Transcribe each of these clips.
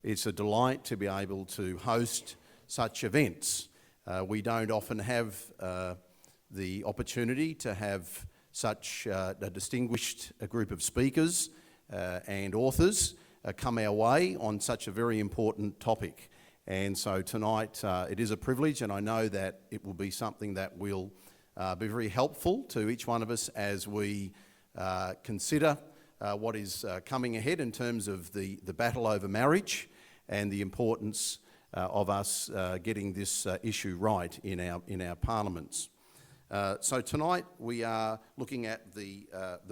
It's a delight to be able to host such events. We don't often have the opportunity to have such a distinguished group of speakers and authors come our way on such a very important topic. And so tonight it is a privilege, and I know that it will be something that will be very helpful to each one of us as we consider what is coming ahead in terms of the battle over marriage and the importance of us getting this issue right in our parliaments. So tonight we are looking at the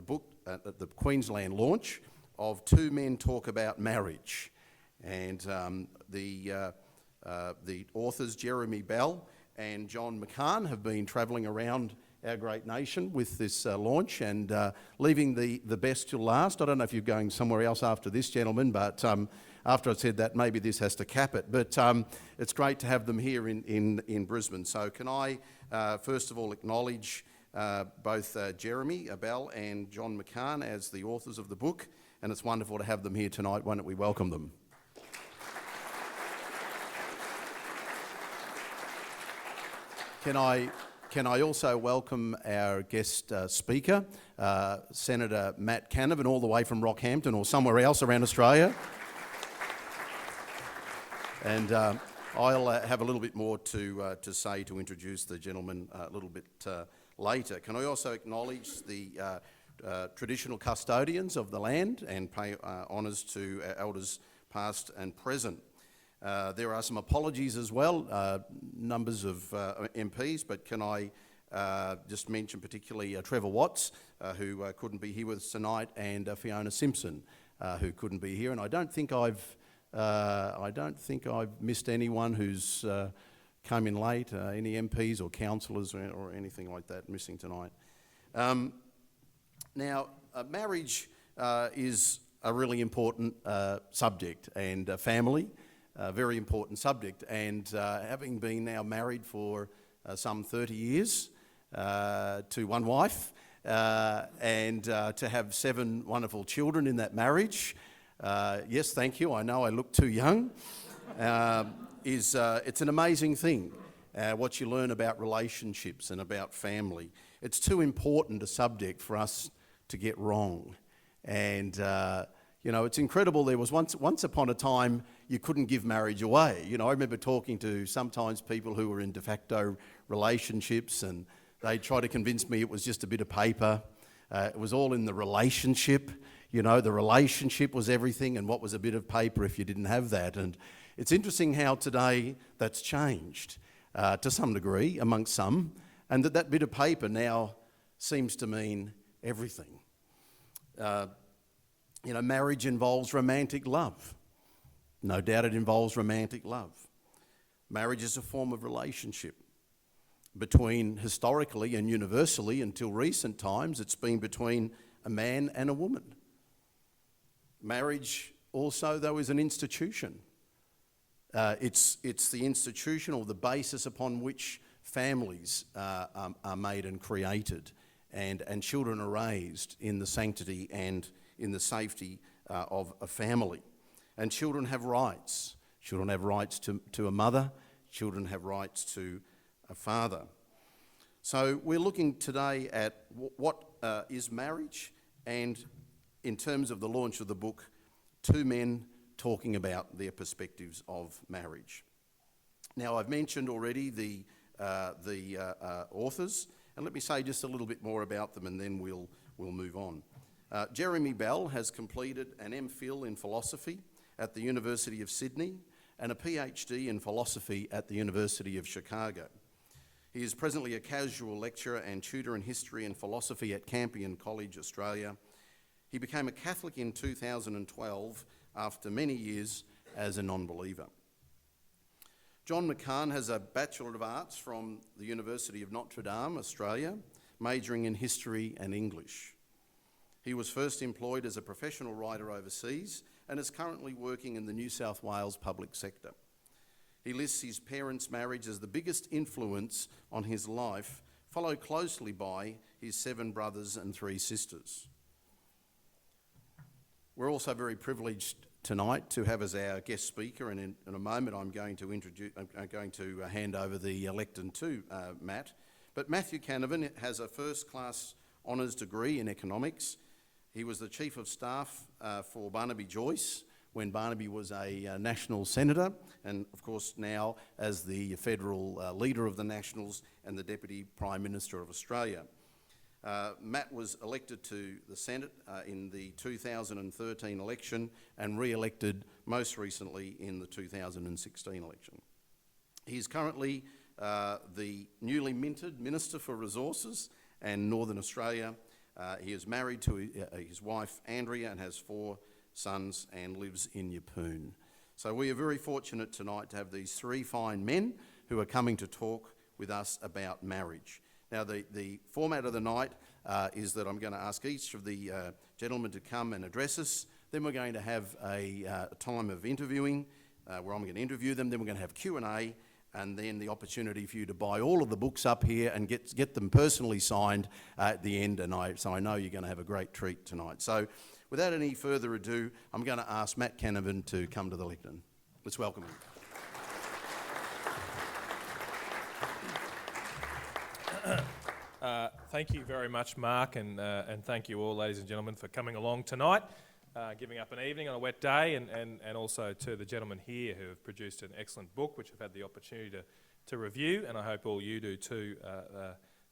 book, the Queensland launch of Two Men Talk About Marriage, and the authors Jeremy Bell and John McCann have been travelling around our great nation with this launch and leaving the best till last. I don't know if you're going somewhere else after this, gentlemen, but after I said that, maybe this has to cap it. But it's great to have them here in Brisbane. So can I first of all acknowledge both Jeremy Bell and John McCann as the authors of the book, and it's wonderful to have them here tonight. Why don't we welcome them? Can I also welcome our guest speaker, Senator Matt Canavan, all the way from Rockhampton or somewhere else around Australia. And I'll have a little bit more to say to introduce the gentleman a little bit later. Can I also acknowledge the traditional custodians of the land and pay honours to our elders past and present. There are some apologies as well, numbers of MPs, but can I just mention particularly Trevor Watts, who couldn't be here with us tonight, and Fiona Simpson, who couldn't be here. And I don't think I've missed anyone who's come in late, any MPs or councillors or anything like that missing tonight. Now, marriage is a really important subject, and family. A very important subject, and having been now married for some 30 years to one wife and to have 7 wonderful children in that marriage, yes, thank you, I know I look too young, it's an amazing thing what you learn about relationships and about family. It's too important a subject for us to get wrong, and you know, it's incredible. There was once upon a time you couldn't give marriage away. You know, I remember talking to sometimes people who were in de facto relationships, and they tried to convince me it was just a bit of paper. It was all in the relationship. You know, the relationship was everything, and what was a bit of paper if you didn't have that? And it's interesting how today that's changed to some degree amongst some, and that bit of paper now seems to mean everything. You know, marriage involves romantic love. No doubt it involves romantic love. Marriage is a form of relationship between, historically and universally until recent times, it's been between a man and a woman. Marriage also, though, is an institution. It's the institution or the basis upon which families are made and created, and children are raised in the sanctity and in the safety of a family. And children have rights. Children have rights to a mother. Children have rights to a father. So we're looking today at what is marriage, and in terms of the launch of the book, 2 men talking about their perspectives of marriage. Now, I've mentioned already the authors, and let me say just a little bit more about them, and then we'll move on. Jeremy Bell has completed an MPhil in philosophy at the University of Sydney and a PhD in philosophy at the University of Chicago. He is presently a casual lecturer and tutor in history and philosophy at Campion College, Australia. He became a Catholic in 2012 after many years as a non-believer. John McCann has a Bachelor of Arts from the University of Notre Dame, Australia, majoring in history and English. He was first employed as a professional writer overseas and is currently working in the New South Wales public sector. He lists his parents' marriage as the biggest influence on his life, followed closely by his 7 brothers and 3 sisters. We're also very privileged tonight to have as our guest speaker, and in a moment I'm going to hand over the lectern to Matt. But Matthew Canavan has a first-class honours degree in economics. He was the Chief of Staff for Barnaby Joyce when Barnaby was a national senator, and of course now as the federal leader of the Nationals and the Deputy Prime Minister of Australia. Matt was elected to the Senate in the 2013 election and re-elected most recently in the 2016 election. He's currently the newly minted Minister for Resources and Northern Australia. He is married to his wife Andrea and has 4 sons and lives in Yeppoon. So we are very fortunate tonight to have these 3 fine men who are coming to talk with us about marriage. Now, the format of the night is that I'm going to ask each of the gentlemen to come and address us. Then we're going to have a time of interviewing where I'm going to interview them. Then we're going to have Q&A, and then the opportunity for you to buy all of the books up here and get them personally signed at the end. So I know you're going to have a great treat tonight. So without any further ado, I'm going to ask Matt Canavan to come to the lectern. Let's welcome him. Thank you very much, Mark, and thank you all, ladies and gentlemen, for coming along tonight, giving up an evening on a wet day, and also to the gentlemen here who have produced an excellent book, which I've had the opportunity to review, and I hope all you do too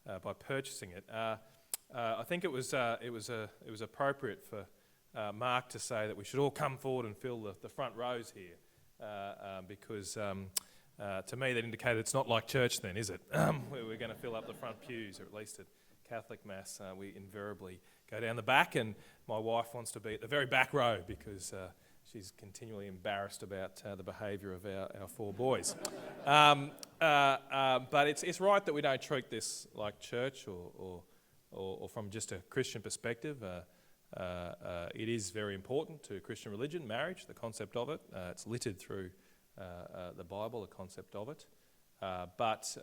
by purchasing it. I think it was appropriate for Mark to say that we should all come forward and fill the front rows here, because to me that indicated it's not like church then, is it? We're going to fill up the front pews, or at least at Catholic Mass we invariably go down the back, and my wife wants to be at the very back row because she's continually embarrassed about the behaviour of our 4 boys. But it's right that we don't treat this like church or from just a Christian perspective. It is very important to Christian religion, marriage, the concept of it. It's littered through the Bible, the concept of it. But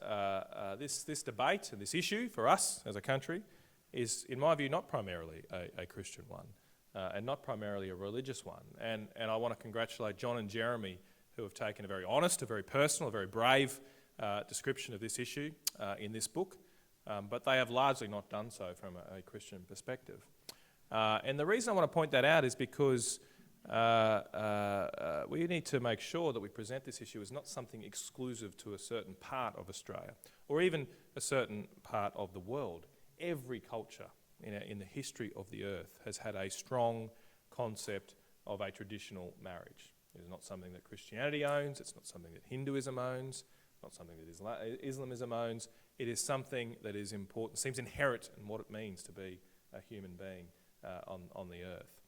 this debate and this issue for us as a country is, in my view, not primarily a Christian one and not primarily a religious one. And I want to congratulate John and Jeremy, who have taken a very honest, a very personal, a very brave description of this issue in this book. But they have largely not done so from a Christian perspective. And the reason I want to point that out is because we need to make sure that we present this issue as not something exclusive to a certain part of Australia or even a certain part of the world. Every culture in the history of the earth has had a strong concept of a traditional marriage. It is not something that Christianity owns, it's not something that Hinduism owns, not something that Islamism owns. It is something that is important, seems inherent in what it means to be a human being on the earth.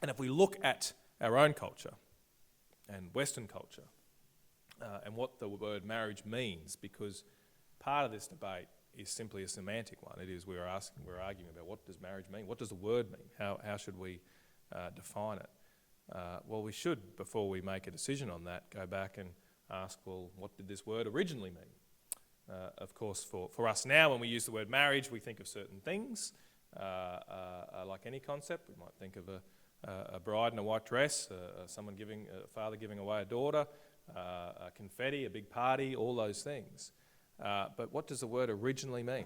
And if we look at our own culture and Western culture and what the word marriage means, because part of this debate is simply a semantic one. It is we're arguing about what does marriage mean? What does the word mean? How should we define it? Well, we should, before we make a decision on that, go back and ask, well, what did this word originally mean? Of course, for us now, when we use the word marriage, we think of certain things. Like any concept, we might think of a bride in a white dress, a father giving away a daughter, a confetti, a big party, all those things. But what does the word originally mean?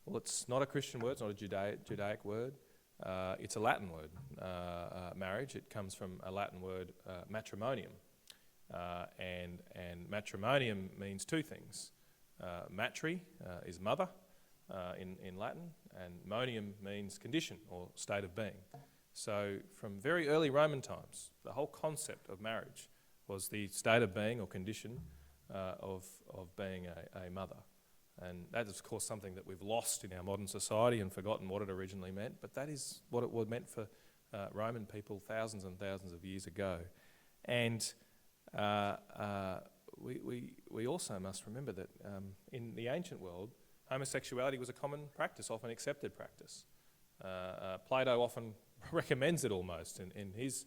Well, it's not a Christian word, it's not a Judaic word. It's a Latin word, marriage. It comes from a Latin word, matrimonium. And matrimonium means 2 things. Matri is mother in Latin, and monium means condition or state of being. So from very early Roman times, the whole concept of marriage was the state of being or condition of being a mother. And that is, of course, something that we've lost in our modern society and forgotten what it originally meant, but that is what it meant for Roman people thousands and thousands of years ago. And we also must remember that in the ancient world, homosexuality was a common practice, often accepted practice. Plato often recommends it almost in his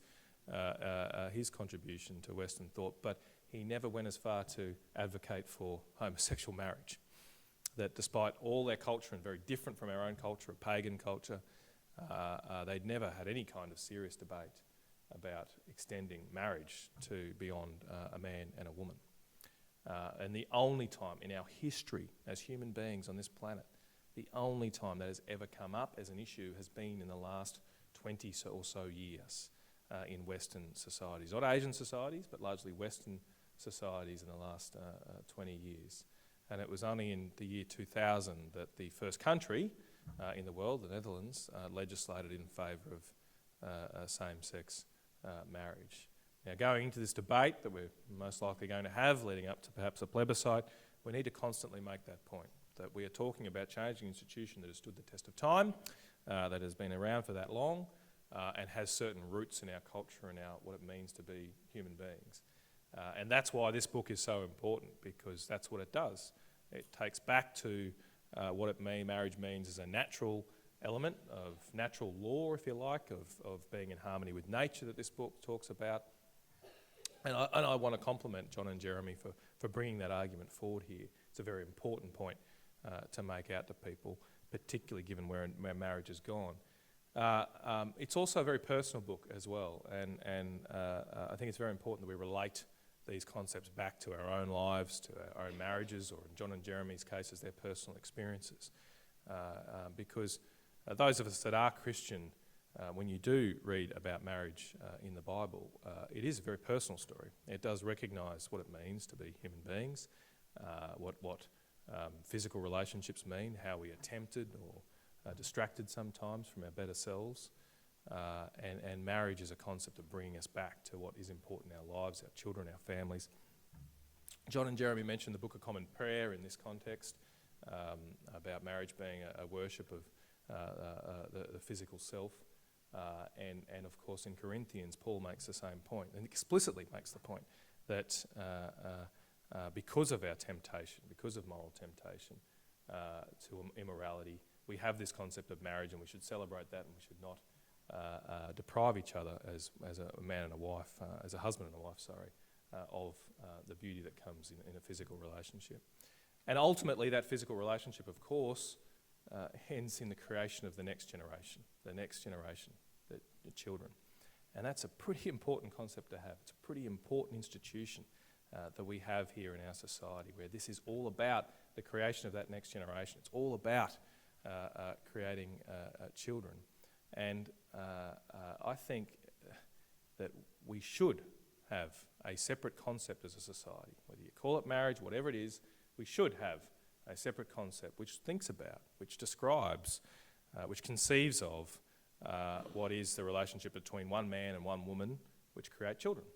contribution to Western thought, but he never went as far to advocate for homosexual marriage. That despite all their culture and very different from our own culture, a pagan culture, they'd never had any kind of serious debate about extending marriage to beyond a man and a woman. And the only time in our history as human beings on this planet, the only time that has ever come up as an issue has been in the last 20 or so years in Western societies. Not Asian societies, but largely Western societies in the last 20 years. And it was only in the year 2000 that the first country in the world, the Netherlands, legislated in favour of same-sex marriage. Now, going into this debate that we're most likely going to have leading up to perhaps a plebiscite, we need to constantly make that point, that we are talking about changing an institution that has stood the test of time, that has been around for that long, and has certain roots in our culture and what it means to be human beings. And that's why this book is so important, because that's what it does. It takes back to what marriage means as a natural element of natural law, if you like, of being in harmony with nature that this book talks about. And I want to compliment John and Jeremy for bringing that argument forward here. It's a very important point to make out to people, particularly given where marriage has gone. It's also a very personal book as well, and I think it's very important that we relate these concepts back to our own lives, to our own marriages, or in John and Jeremy's cases, their personal experiences. Because those of us that are Christian, when you do read about marriage in the Bible, it is a very personal story. It does recognise what it means to be human beings, what physical relationships mean, how we are tempted or distracted sometimes from our better selves. And marriage is a concept of bringing us back to what is important in our lives, our children, our families. John and Jeremy mentioned the Book of Common Prayer in this context, about marriage being a worship of the physical self. And of course in Corinthians, Paul makes the same point, and explicitly makes the point that because of our temptation, because of moral temptation to immorality, we have this concept of marriage, and we should celebrate that, and we should not deprive each other as a man and a wife, as a husband and a wife, of the beauty that comes in a physical relationship. And ultimately that physical relationship, of course, ends in the creation of the next generation, the children. And that's a pretty important concept to have. It's a pretty important institution that we have here in our society, where this is all about the creation of that next generation. It's all about creating children. And I think that we should have a separate concept as a society. Whether you call it marriage, whatever it is, we should have a separate concept which thinks about, which describes, which conceives of what is the relationship between one man and one woman which create children.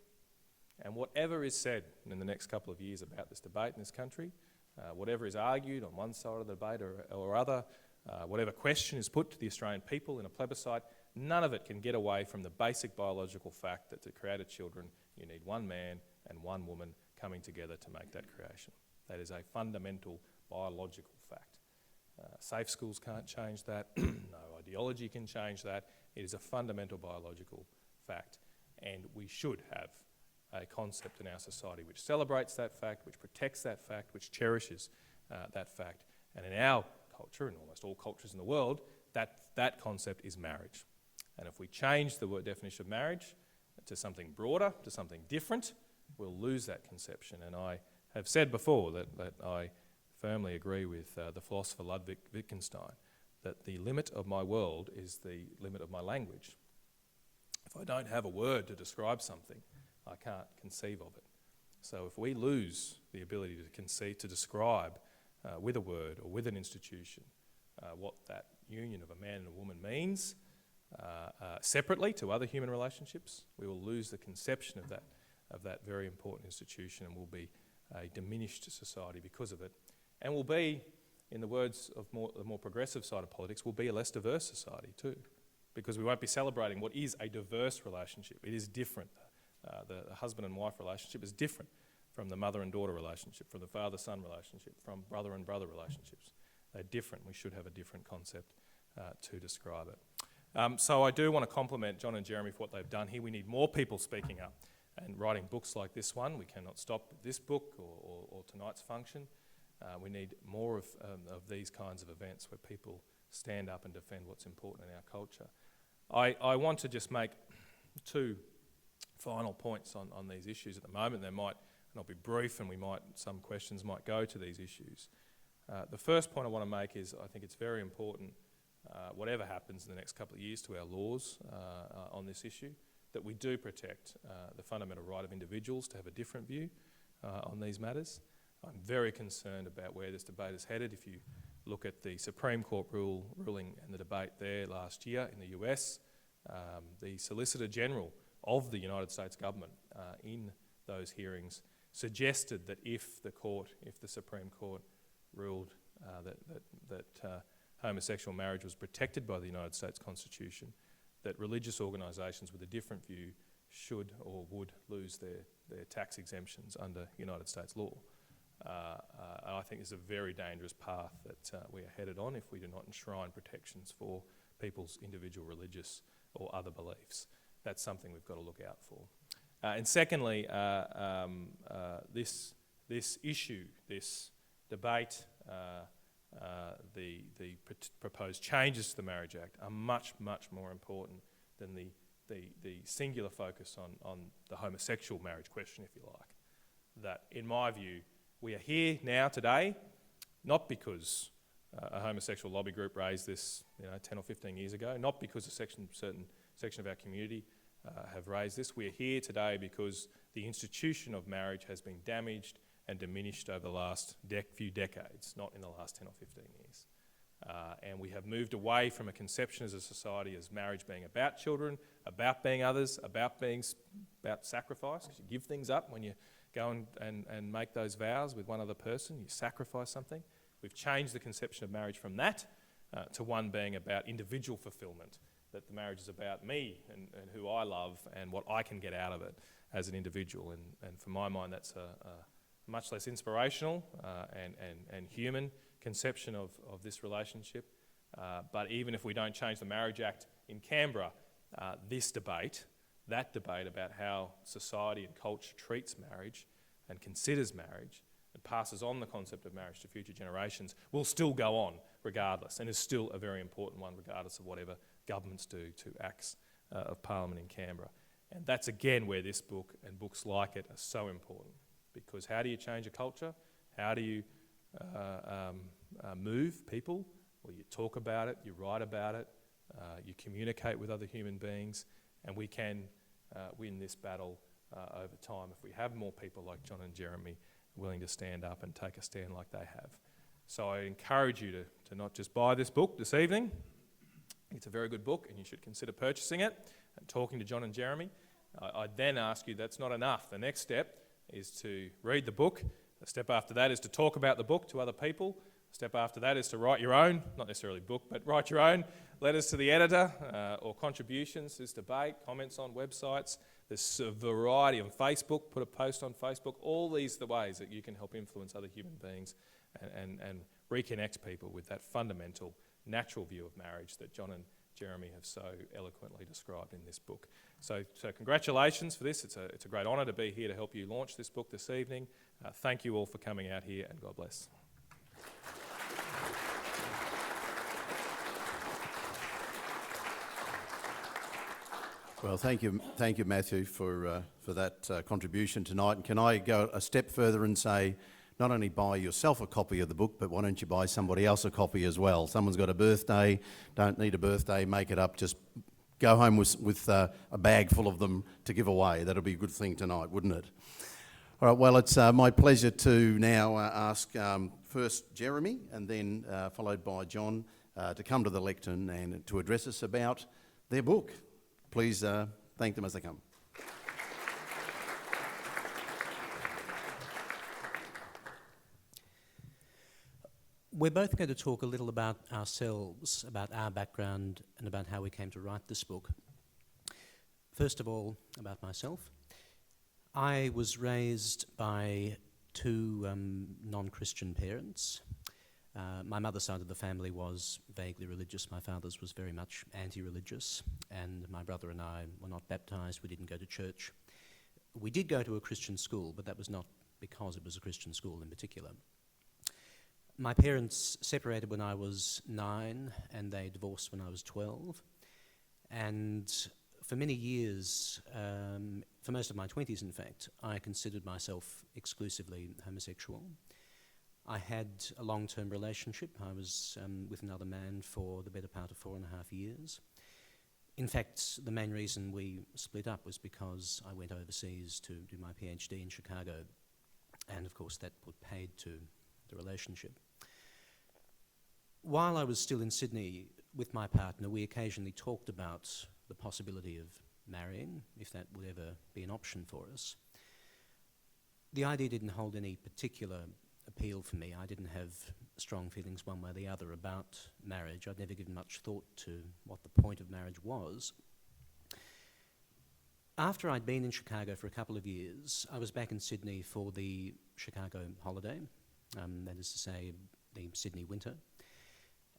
And whatever is said in the next couple of years about this debate in this country, whatever is argued on one side of the debate or other, whatever question is put to the Australian people in a plebiscite, none of it can get away from the basic biological fact that to create a children, you need one man and one woman coming together to make that creation. That is a fundamental biological fact. Safe schools can't change that. No ideology can change that. It is a fundamental biological fact. And we should have a concept in our society which celebrates that fact, which protects that fact, which cherishes that fact. And in our culture, and almost all cultures in the world, that concept is marriage. And if we change the definition of marriage to something broader, to something different, we'll lose that conception. And I have said before that I firmly agree with the philosopher Ludwig Wittgenstein, that the limit of my world is the limit of my language. If I don't have a word to describe something, I can't conceive of it. So if we lose the ability to conceive, to describe with a word or with an institution what that union of a man and a woman means separately to other human relationships, we will lose the conception of that very important institution, and will be a diminished society because of it. And will be, in the words of the more progressive side of politics, will be a less diverse society too, because we won't be celebrating what is a diverse relationship. It is different. The husband and wife relationship is different from the mother and daughter relationship, from the father-son relationship, from brother and brother relationships. They're different. We should have a different concept to describe it. So I do want to compliment John and Jeremy for what they've done here. We need more people speaking up and writing books like this one. We cannot stop this book or tonight's function. We need more of these kinds of events where people stand up and defend what's important in our culture. I want to just make two final points on these issues at the moment. They might, and I'll be brief, and some questions might go to these issues. The first point I want to make is I think it's very important, whatever happens in the next couple of years to our laws on this issue, that we do protect the fundamental right of individuals to have a different view on these matters. I'm very concerned about where this debate is headed. If you look at the Supreme Court ruling and the debate there last year in the US, the Solicitor General of the United States government in those hearings suggested that if the Supreme Court ruled that homosexual marriage was protected by the United States Constitution, that religious organisations with a different view should or would lose their tax exemptions under United States law. I think it's a very dangerous path that we are headed on if we do not enshrine protections for people's individual religious or other beliefs. That's something we've got to look out for. And secondly, this issue, this debate, the proposed changes to the Marriage Act are much, much more important than the singular focus on the homosexual marriage question, if you like. That, in my view, we are here now today, not because a homosexual lobby group raised this 10 or 15 years ago, not because a certain section of our community have raised this. We are here today because the institution of marriage has been damaged and diminished over the last few decades, not in the last 10 or 15 years. And we have moved away from a conception as a society as marriage being about children, about being others, about sacrifice, because you give things up when you go and make those vows with one other person, you sacrifice something. We've changed the conception of marriage from that to one being about individual fulfilment, that the marriage is about me and who I love and what I can get out of it as an individual. And for my mind, that's a much less inspirational and human conception of this relationship. But even if we don't change the Marriage Act in Canberra, that debate about how society and culture treats marriage and considers marriage and passes on the concept of marriage to future generations will still go on regardless, and is still a very important one regardless of whatever governments do to acts of Parliament in Canberra. And that's again where this book and books like it are so important, because how do you change a culture? How do you move people? Well, you talk about it, you write about it, you communicate with other human beings, and we can win this battle over time if we have more people like John and Jeremy willing to stand up and take a stand like they have. So I encourage you to not just buy this book this evening. It's a very good book and you should consider purchasing it and talking to John and Jeremy. I'd then ask you that's not enough. The next step is to read the book. The step after that is to talk about the book to other people. The step after that is to write your own, not necessarily book, but write your own letters to the editor or contributions to this debate, comments on websites. There's a variety on Facebook, put a post on Facebook. All these are the ways that you can help influence other human beings and reconnect people with that fundamental, natural view of marriage that John and Jeremy have so eloquently described in this book. So congratulations for this. It's a great honour to be here to help you launch this book this evening. Thank you all for coming out here, and God bless. Well, thank you, Matthew, for that contribution tonight. And can I go a step further and say, not only buy yourself a copy of the book, but why don't you buy somebody else a copy as well? Someone's got a birthday, don't need a birthday, make it up, just go home with a bag full of them to give away. That'll be a good thing tonight, wouldn't it? All right, well, it's my pleasure to now ask first Jeremy and then followed by John to come to the lectern and to address us about their book. Please thank them as they come. We're both going to talk a little about ourselves, about our background, and about how we came to write this book. First of all, about myself. I was raised by two non-Christian parents. My mother's side of the family was vaguely religious. My father's was very much anti-religious, and my brother and I were not baptised. We didn't go to church. We did go to a Christian school, but that was not because it was a Christian school in particular. My parents separated when I was 9, and they divorced when I was 12. And for many years, for most of my 20s in fact, I considered myself exclusively homosexual. I had a long-term relationship. I was with another man for the better part of 4.5 years. In fact, the main reason we split up was because I went overseas to do my PhD in Chicago, and of course that put paid to the relationship. While I was still in Sydney with my partner, we occasionally talked about the possibility of marrying, if that would ever be an option for us. The idea didn't hold any particular appeal for me. I didn't have strong feelings one way or the other about marriage. I'd never given much thought to what the point of marriage was. After I'd been in Chicago for a couple of years, I was back in Sydney for the Chicago holiday, that is to say, the Sydney winter.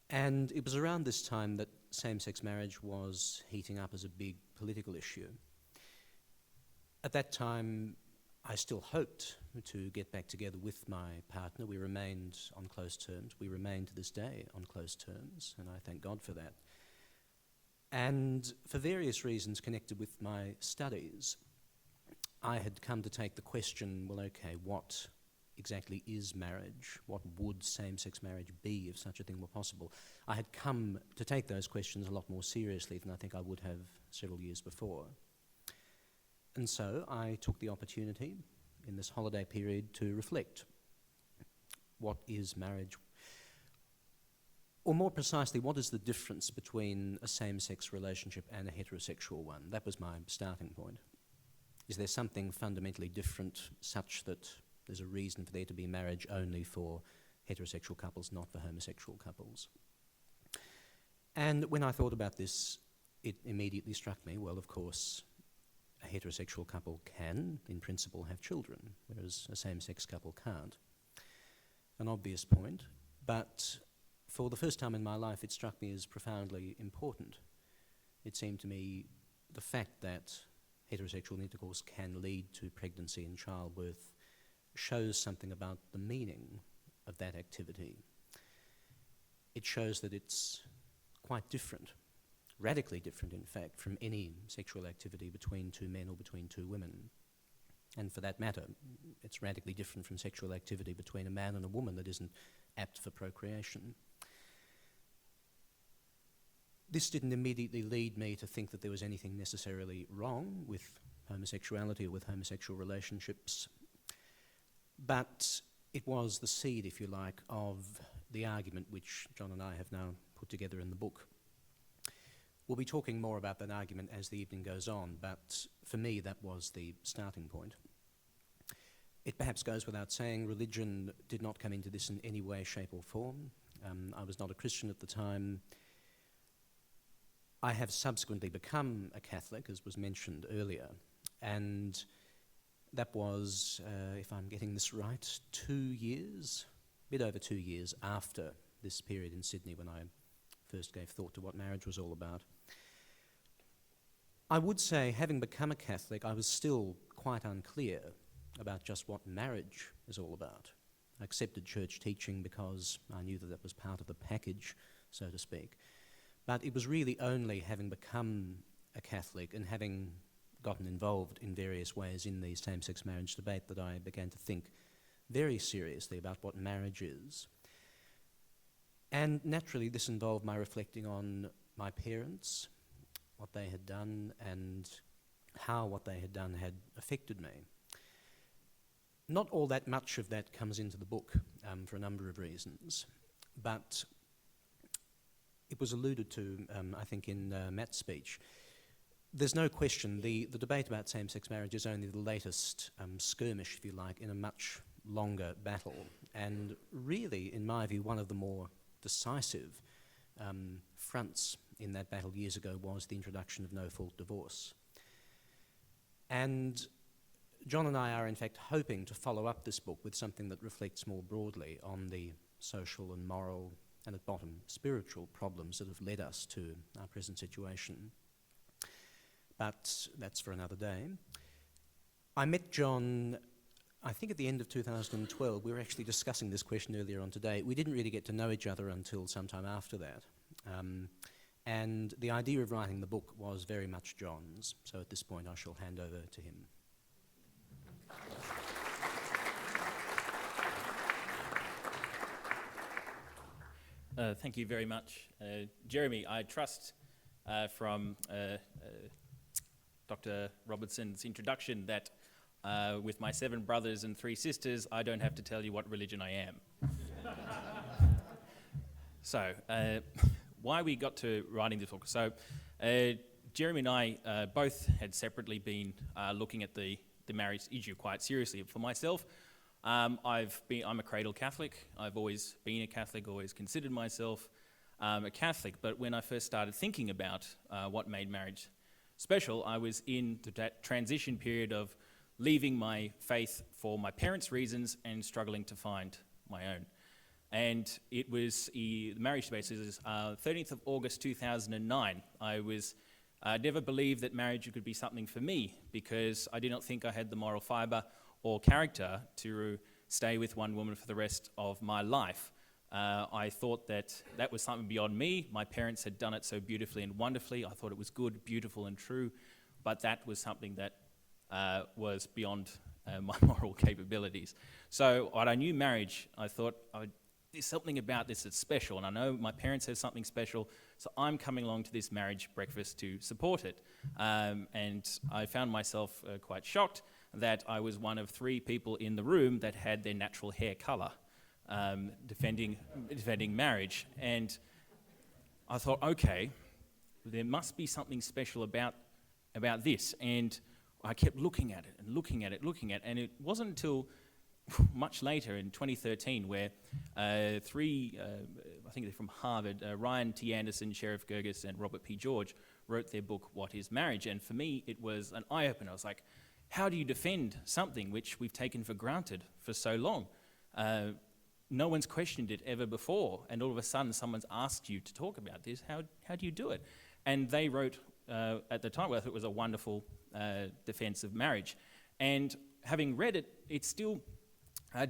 And it was around this time that same-sex marriage was heating up as a big political issue. At that time, I still hoped to get back together with my partner. We remained on close terms. We remain to this day on close terms, and I thank God for that. And for various reasons connected with my studies, I had come to take the question, well, okay, what exactly is marriage? What would same-sex marriage be if such a thing were possible? I had come to take those questions a lot more seriously than I think I would have several years before. And so I took the opportunity in this holiday period to reflect. What is marriage? Or more precisely, what is the difference between a same-sex relationship and a heterosexual one? That was my starting point. Is there something fundamentally different such that there's a reason for there to be marriage only for heterosexual couples, not for homosexual couples? And when I thought about this, it immediately struck me, well, of course, a heterosexual couple can, in principle, have children, whereas a same-sex couple can't. An obvious point, but for the first time in my life, it struck me as profoundly important. It seemed to me the fact that heterosexual intercourse can lead to pregnancy and childbirth shows something about the meaning of that activity. It shows that it's quite different, radically different, in fact, from any sexual activity between two men or between two women. And for that matter, it's radically different from sexual activity between a man and a woman that isn't apt for procreation. This didn't immediately lead me to think that there was anything necessarily wrong with homosexuality or with homosexual relationships, but it was the seed, if you like, of the argument which John and I have now put together in the book. We'll be talking more about that argument as the evening goes on, but for me that was the starting point. It perhaps goes without saying, religion did not come into this in any way, shape or form. I was not a Christian at the time. I have subsequently become a Catholic, as was mentioned earlier, and that was, if I'm getting this right, 2 years, a bit over 2 years after this period in Sydney when I first gave thought to what marriage was all about. I would say, having become a Catholic, I was still quite unclear about just what marriage is all about. I accepted church teaching because I knew that that was part of the package, so to speak. But it was really only having become a Catholic and having gotten involved in various ways in the same-sex marriage debate that I began to think very seriously about what marriage is. And naturally, this involved my reflecting on my parents, what they had done, and how what they had done had affected me. Not all that much of that comes into the book for a number of reasons, but it was alluded to, I think, in Matt's speech. There's no question the debate about same-sex marriage is only the latest skirmish, if you like, in a much longer battle, and really, in my view, one of the more decisive fronts in that battle years ago was the introduction of no-fault divorce. And John and I are in fact hoping to follow up this book with something that reflects more broadly on the social and moral and at bottom spiritual problems that have led us to our present situation. But that's for another day. I met John, I think at the end of 2012. We were actually discussing this question earlier on today. We didn't really get to know each other until sometime after that. And the idea of writing the book was very much John's. So at this point I shall hand over to him. Thank you very much. Jeremy, I trust from Dr. Robertson's introduction that with my 7 brothers and 3 sisters, I don't have to tell you what religion I am. So, why we got to writing this book. So, Jeremy and I both had separately been looking at the marriage issue quite seriously. For myself, I'm a cradle Catholic. I've always been a Catholic, always considered myself a Catholic. But when I first started thinking about what made marriage special, I was in that transition period of leaving my faith for my parents' reasons and struggling to find my own. And it was the marriage basis, 13th of August 2009. I never believed that marriage could be something for me because I did not think I had the moral fibre or character to stay with one woman for the rest of my life. I thought that was something beyond me. My parents had done it so beautifully and wonderfully. I thought it was good, beautiful and true, but that was something that was beyond my moral capabilities. So when I knew marriage, I thought, there's something about this that's special, and I know my parents have something special, so I'm coming along to this marriage breakfast to support it. And I found myself quite shocked that I was one of 3 people in the room that had their natural hair colour, defending marriage. And I thought, okay, there must be something special about this. And I kept looking at it, and it wasn't until much later in 2013 where 3, I think they're from Harvard, Ryan T. Anderson, Sheriff Gerges, and Robert P. George wrote their book, What is Marriage? And for me, it was an eye-opener. I was like, how do you defend something which we've taken for granted for so long? No one's questioned it ever before, and all of a sudden someone's asked you to talk about this. How do you do it? And they wrote, at the time, I thought it was a wonderful defense of marriage. And having read it, it still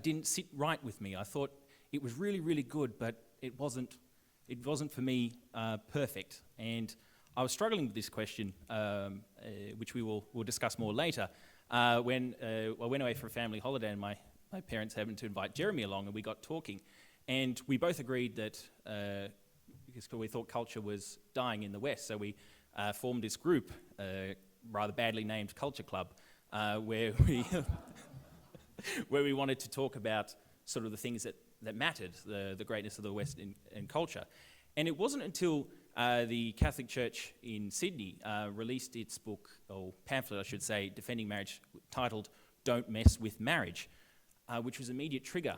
didn't sit right with me. I thought it was really, really good, but it wasn't for me perfect. And I was struggling with this question, which we'll discuss more later, when I went away for a family holiday and my parents happened to invite Jeremy along, and we got talking. And we both agreed that, because we thought culture was dying in the West, so we formed this group, rather badly named Culture Club, where we where we wanted to talk about sort of the things that mattered, the greatness of the West in culture. And it wasn't until the Catholic Church in Sydney released its book, or pamphlet I should say, Defending Marriage, titled Don't Mess with Marriage, which was an immediate trigger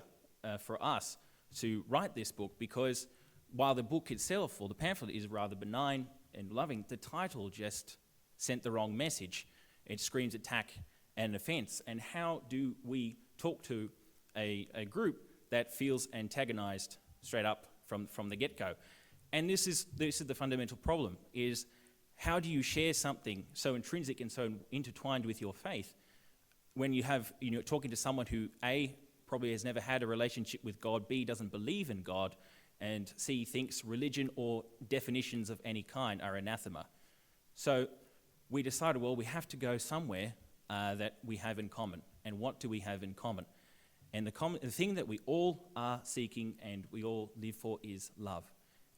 for us to write this book, because while the book itself, or the pamphlet, is rather benign and loving, the title just sent the wrong message. It screams attack and offence. And how do we talk to a group that feels antagonised straight up from the get-go? And this is the fundamental problem, is how do you share something so intrinsic and so intertwined with your faith when you're talking to someone who, A, probably has never had a relationship with God, B, doesn't believe in God, and C, thinks religion or definitions of any kind are anathema. So we decided, well, we have to go somewhere that we have in common. And what do we have in common? And the thing that we all are seeking and we all live for is love.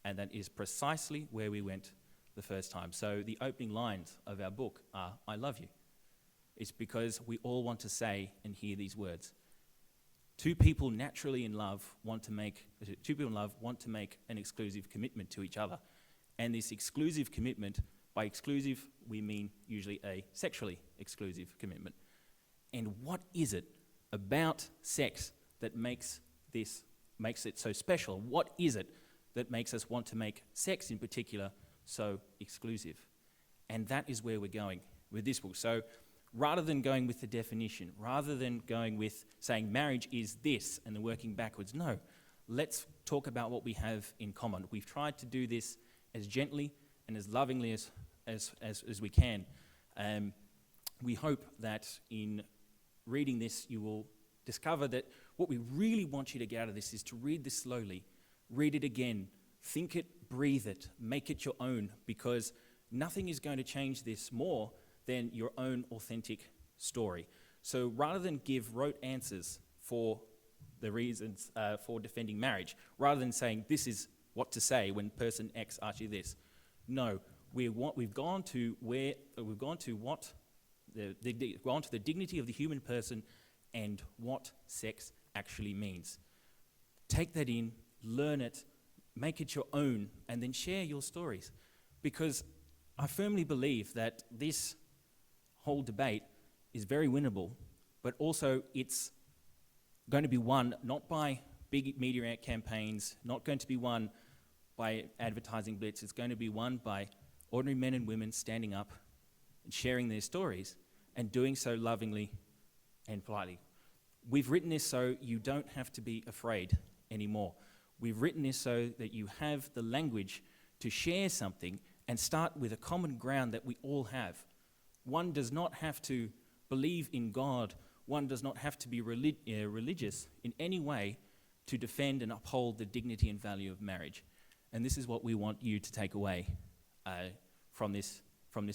And that is precisely where we went the first time. So the opening lines of our book are, I love you. It's because we all want to say and hear these words. Two people in love want to make an exclusive commitment to each other. And this exclusive commitment, by exclusive, we mean usually a sexually exclusive commitment. And what is it about sex that makes it so special? What is it that makes us want to make sex in particular so exclusive? And that is where we're going with this book. So rather than going with the definition, rather than going with saying marriage is this and then working backwards, no, let's talk about what we have in common. We've tried to do this as gently and as lovingly as we can. We hope that in reading this you will discover that what we really want you to get out of this is to read this slowly, read it again, think it breathe it, make it your own, because nothing is going to change this more than your own authentic story. So rather than give rote answers for the reasons for defending marriage, rather than saying this is what to say when person X asks you this, no, we've gone to the dignity of the human person and what sex actually means. Take that in, learn it, make it your own, and then share your stories. Because I firmly believe that this whole debate is very winnable, but also it's going to be won not by big media campaigns, not going to be won by advertising blitz. It's going to be won by ordinary men and women standing up and sharing their stories and doing so lovingly and politely. We've written this so you don't have to be afraid anymore. We've written this so that you have the language to share something and start with a common ground that we all have. One does not have to believe in God. One does not have to be religious in any way to defend and uphold the dignity and value of marriage. And this is what we want you to take away from this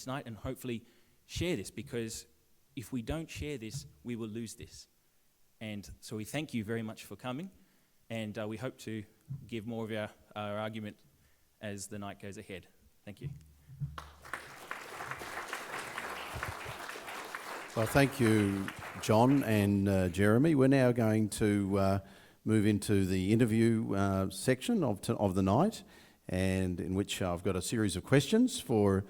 night, and hopefully share this, because if we don't share this, we will lose this. And so we thank you very much for coming, and we hope to give more of our argument as the night goes ahead. Thank you. Well, thank you, John and Jeremy. We're now going to move into the interview section of the night, and in which I've got a series of questions for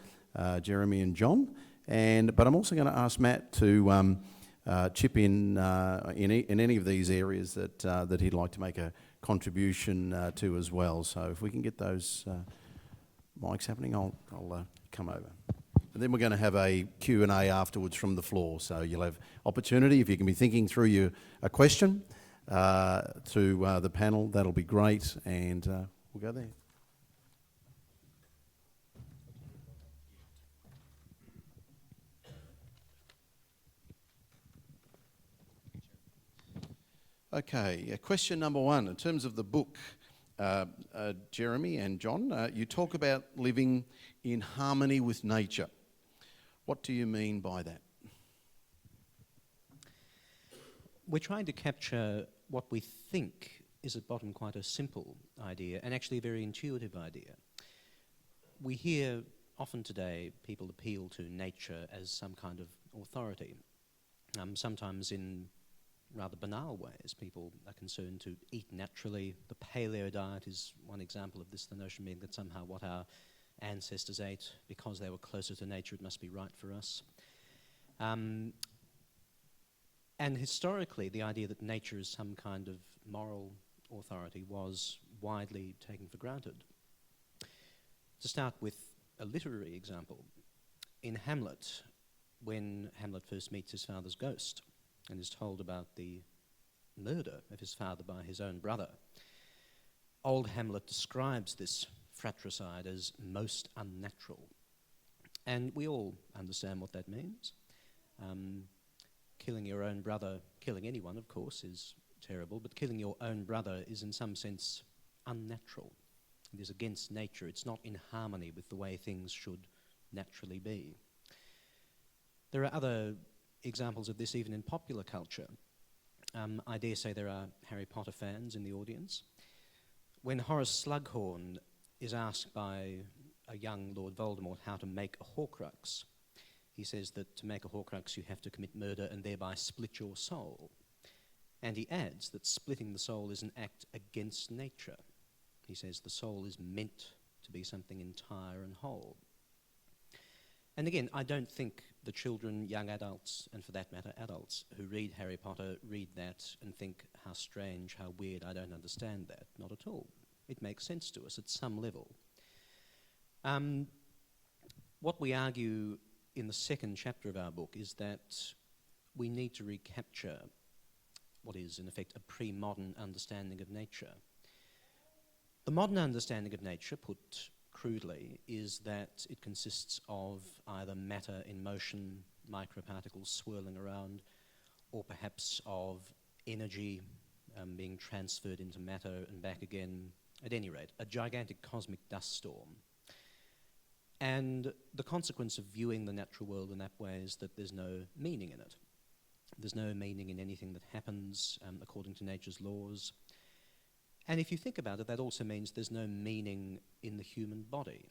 Jeremy and John. But I'm also going to ask Matt to chip in any of these areas that he'd like to make a contribution to as well. So if we can get those mics happening, I'll come over. And then we're going to have a Q&A afterwards from the floor. So you'll have opportunity, if you can be thinking through a question to the panel, that'll be great. And we'll go there. Okay, question number one. In terms of the book, Jeremy and John, you talk about living in harmony with nature. What do you mean by that? We're trying to capture what we think is at bottom quite a simple idea, and actually a very intuitive idea. We hear often today people appeal to nature as some kind of authority, sometimes in rather banal ways. People are concerned to eat naturally. The paleo diet is one example of this, the notion being that somehow what our ancestors ate, because they were closer to nature, it must be right for us. And historically, the idea that nature is some kind of moral authority was widely taken for granted. To start with a literary example, in Hamlet, when Hamlet first meets his father's ghost and is told about the murder of his father by his own brother, old Hamlet describes this fratricide as most unnatural. And we all understand what that means. Killing your own brother, killing anyone, of course, is terrible, but killing your own brother is in some sense unnatural. It is against nature. It's not in harmony with the way things should naturally be. There are other examples of this even in popular culture. I dare say there are Harry Potter fans in the audience. When Horace Slughorn is asked by a young Lord Voldemort how to make a Horcrux, he says that to make a Horcrux you have to commit murder and thereby split your soul. And he adds that splitting the soul is an act against nature. He says the soul is meant to be something entire and whole. And again, I don't think the children, young adults, and for that matter adults, who read Harry Potter read that and think, how strange, how weird, I don't understand that. Not at all. It makes sense to us at some level. What we argue in the second chapter of our book is that we need to recapture what is, in effect, a pre-modern understanding of nature. The modern understanding of nature, put crudely, is that it consists of either matter in motion, microparticles swirling around, or perhaps of energy being transferred into matter and back again, at any rate, a gigantic cosmic dust storm. And the consequence of viewing the natural world in that way is that there's no meaning in it. There's no meaning in anything that happens according to nature's laws. And if you think about it, that also means there's no meaning in the human body.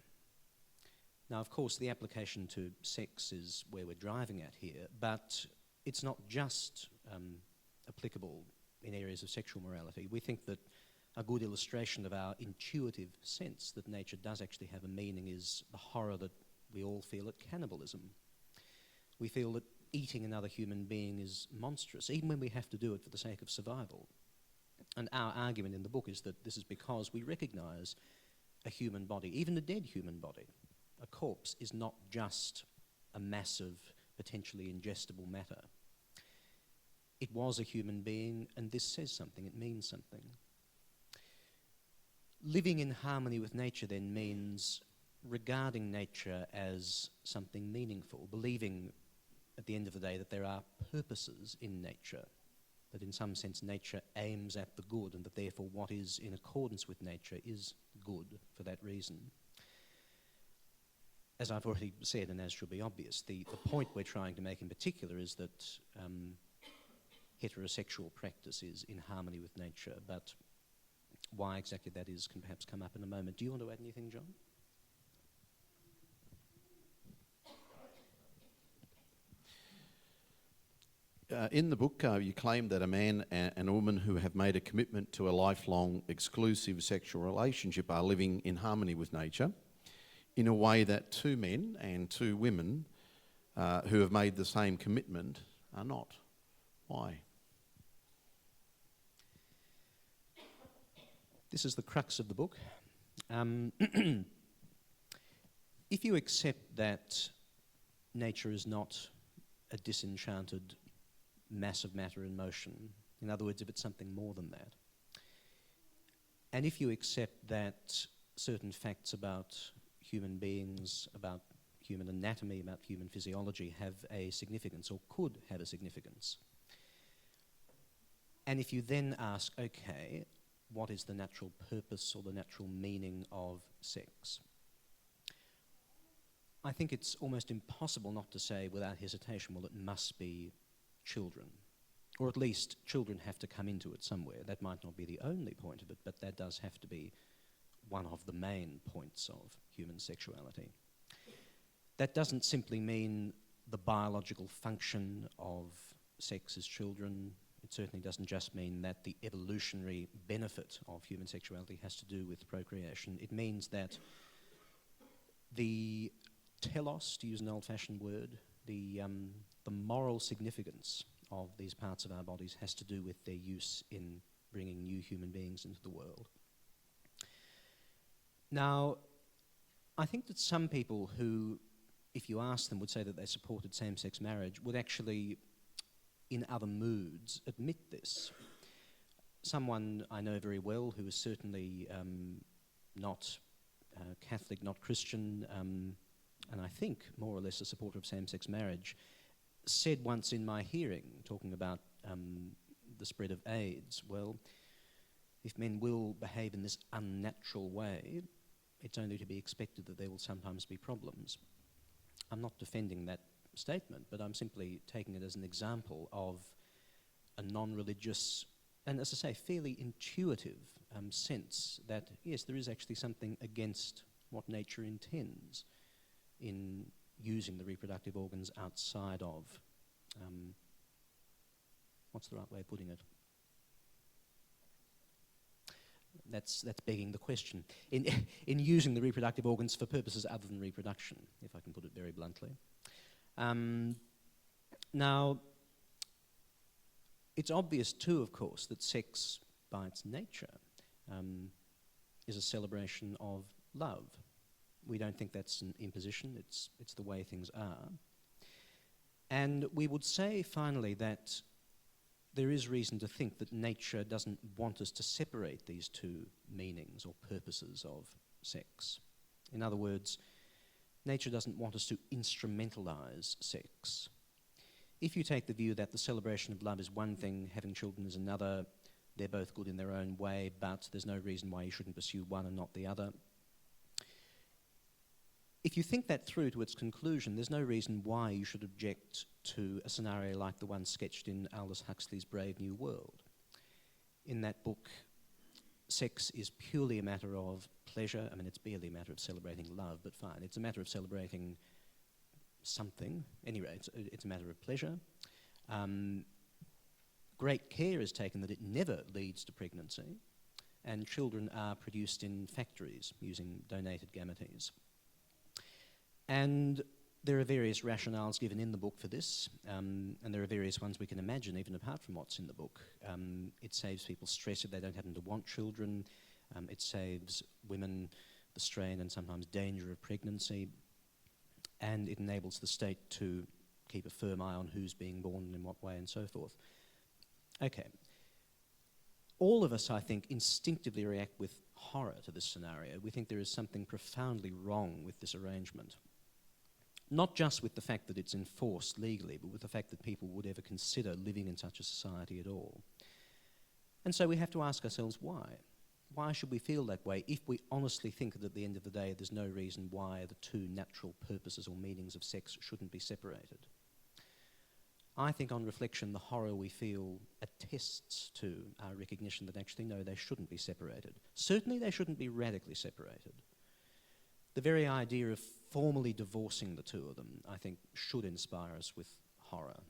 Now, of course, the application to sex is where we're driving at here, but it's not just applicable in areas of sexual morality. We think that a good illustration of our intuitive sense that nature does actually have a meaning is the horror that we all feel at cannibalism. We feel that eating another human being is monstrous, even when we have to do it for the sake of survival. And our argument in the book is that this is because we recognize a human body, even a dead human body. A corpse is not just a massive, potentially ingestible matter. It was a human being, and this says something, it means something. Living in harmony with nature then means regarding nature as something meaningful, believing at the end of the day that there are purposes in nature, that in some sense nature aims at the good and that therefore what is in accordance with nature is good for that reason. As I've already said, and as should be obvious, the point we're trying to make in particular is that heterosexual practice is in harmony with nature, but why exactly that is can perhaps come up in a moment. Do you want to add anything, John? In the book, you claim that a man and a woman who have made a commitment to a lifelong exclusive sexual relationship are living in harmony with nature in a way that two men and two women who have made the same commitment are not. Why? This is the crux of the book. If you accept that nature is not a disenchanted mass of matter in motion, in other words, if it's something more than that, and if you accept that certain facts about human beings, about human anatomy, about human physiology have a significance or could have a significance, and if you then ask, okay, what is the natural purpose or the natural meaning of sex? I think it's almost impossible not to say without hesitation, well, it must be children. Or at least children have to come into it somewhere. That might not be the only point of it, but that does have to be one of the main points of human sexuality. That doesn't simply mean the biological function of sex as children. It certainly doesn't just mean that the evolutionary benefit of human sexuality has to do with procreation. It means that the telos, to use an old-fashioned word, the moral significance of these parts of our bodies has to do with their use in bringing new human beings into the world. Now, I think that some people who, if you ask them, would say that they supported same-sex marriage would actually, in other moods, admit this. Someone I know very well who is certainly not Catholic, not Christian, and I think more or less a supporter of same-sex marriage, said once in my hearing, talking about the spread of AIDS, well, if men will behave in this unnatural way, it's only to be expected that there will sometimes be problems. I'm not defending that statement, but I'm simply taking it as an example of a non-religious and, as I say, fairly intuitive sense that, yes, there is actually something against what nature intends in using the reproductive organs outside of, what's the right way of putting it? That's begging the question. In using the reproductive organs for purposes other than reproduction, if I can put it very bluntly. Now, it's obvious too, of course, that sex, by its nature, is a celebration of love. We don't think that's an imposition, it's the way things are. And we would say, finally, that there is reason to think that nature doesn't want us to separate these two meanings or purposes of sex. In other words, nature doesn't want us to instrumentalize sex. If you take the view that the celebration of love is one thing, having children is another, They're both good in their own way, but there's no reason why you shouldn't pursue one and not the other. If you think that through to its conclusion, there's no reason why you should object to a scenario like the one sketched in Aldous Huxley's Brave New World. In that book, sex is purely a matter of pleasure. I mean, it's barely a matter of celebrating love, but fine. It's a matter of celebrating something. Anyway, it's a matter of pleasure. Great care is taken that it never leads to pregnancy, and children are produced in factories using donated gametes. And there are various rationales given in the book for this, and there are various ones we can imagine even apart from what's in the book. It saves people stress if they don't happen to want children. It saves women the strain and sometimes danger of pregnancy. And it enables the state to keep a firm eye on who's being born and in what way and so forth. Okay. All of us, I think, instinctively react with horror to this scenario. We think there is something profoundly wrong with this arrangement. Not just with the fact that it's enforced legally, but with the fact that people would ever consider living in such a society at all. And so we have to ask ourselves why. Why should we feel that way if we honestly think that at the end of the day there's no reason why the two natural purposes or meanings of sex shouldn't be separated? I think on reflection the horror we feel attests to our recognition that actually no, they shouldn't be separated. Certainly they shouldn't be radically separated. The very idea of formally divorcing the two of them, I think, should inspire us with horror.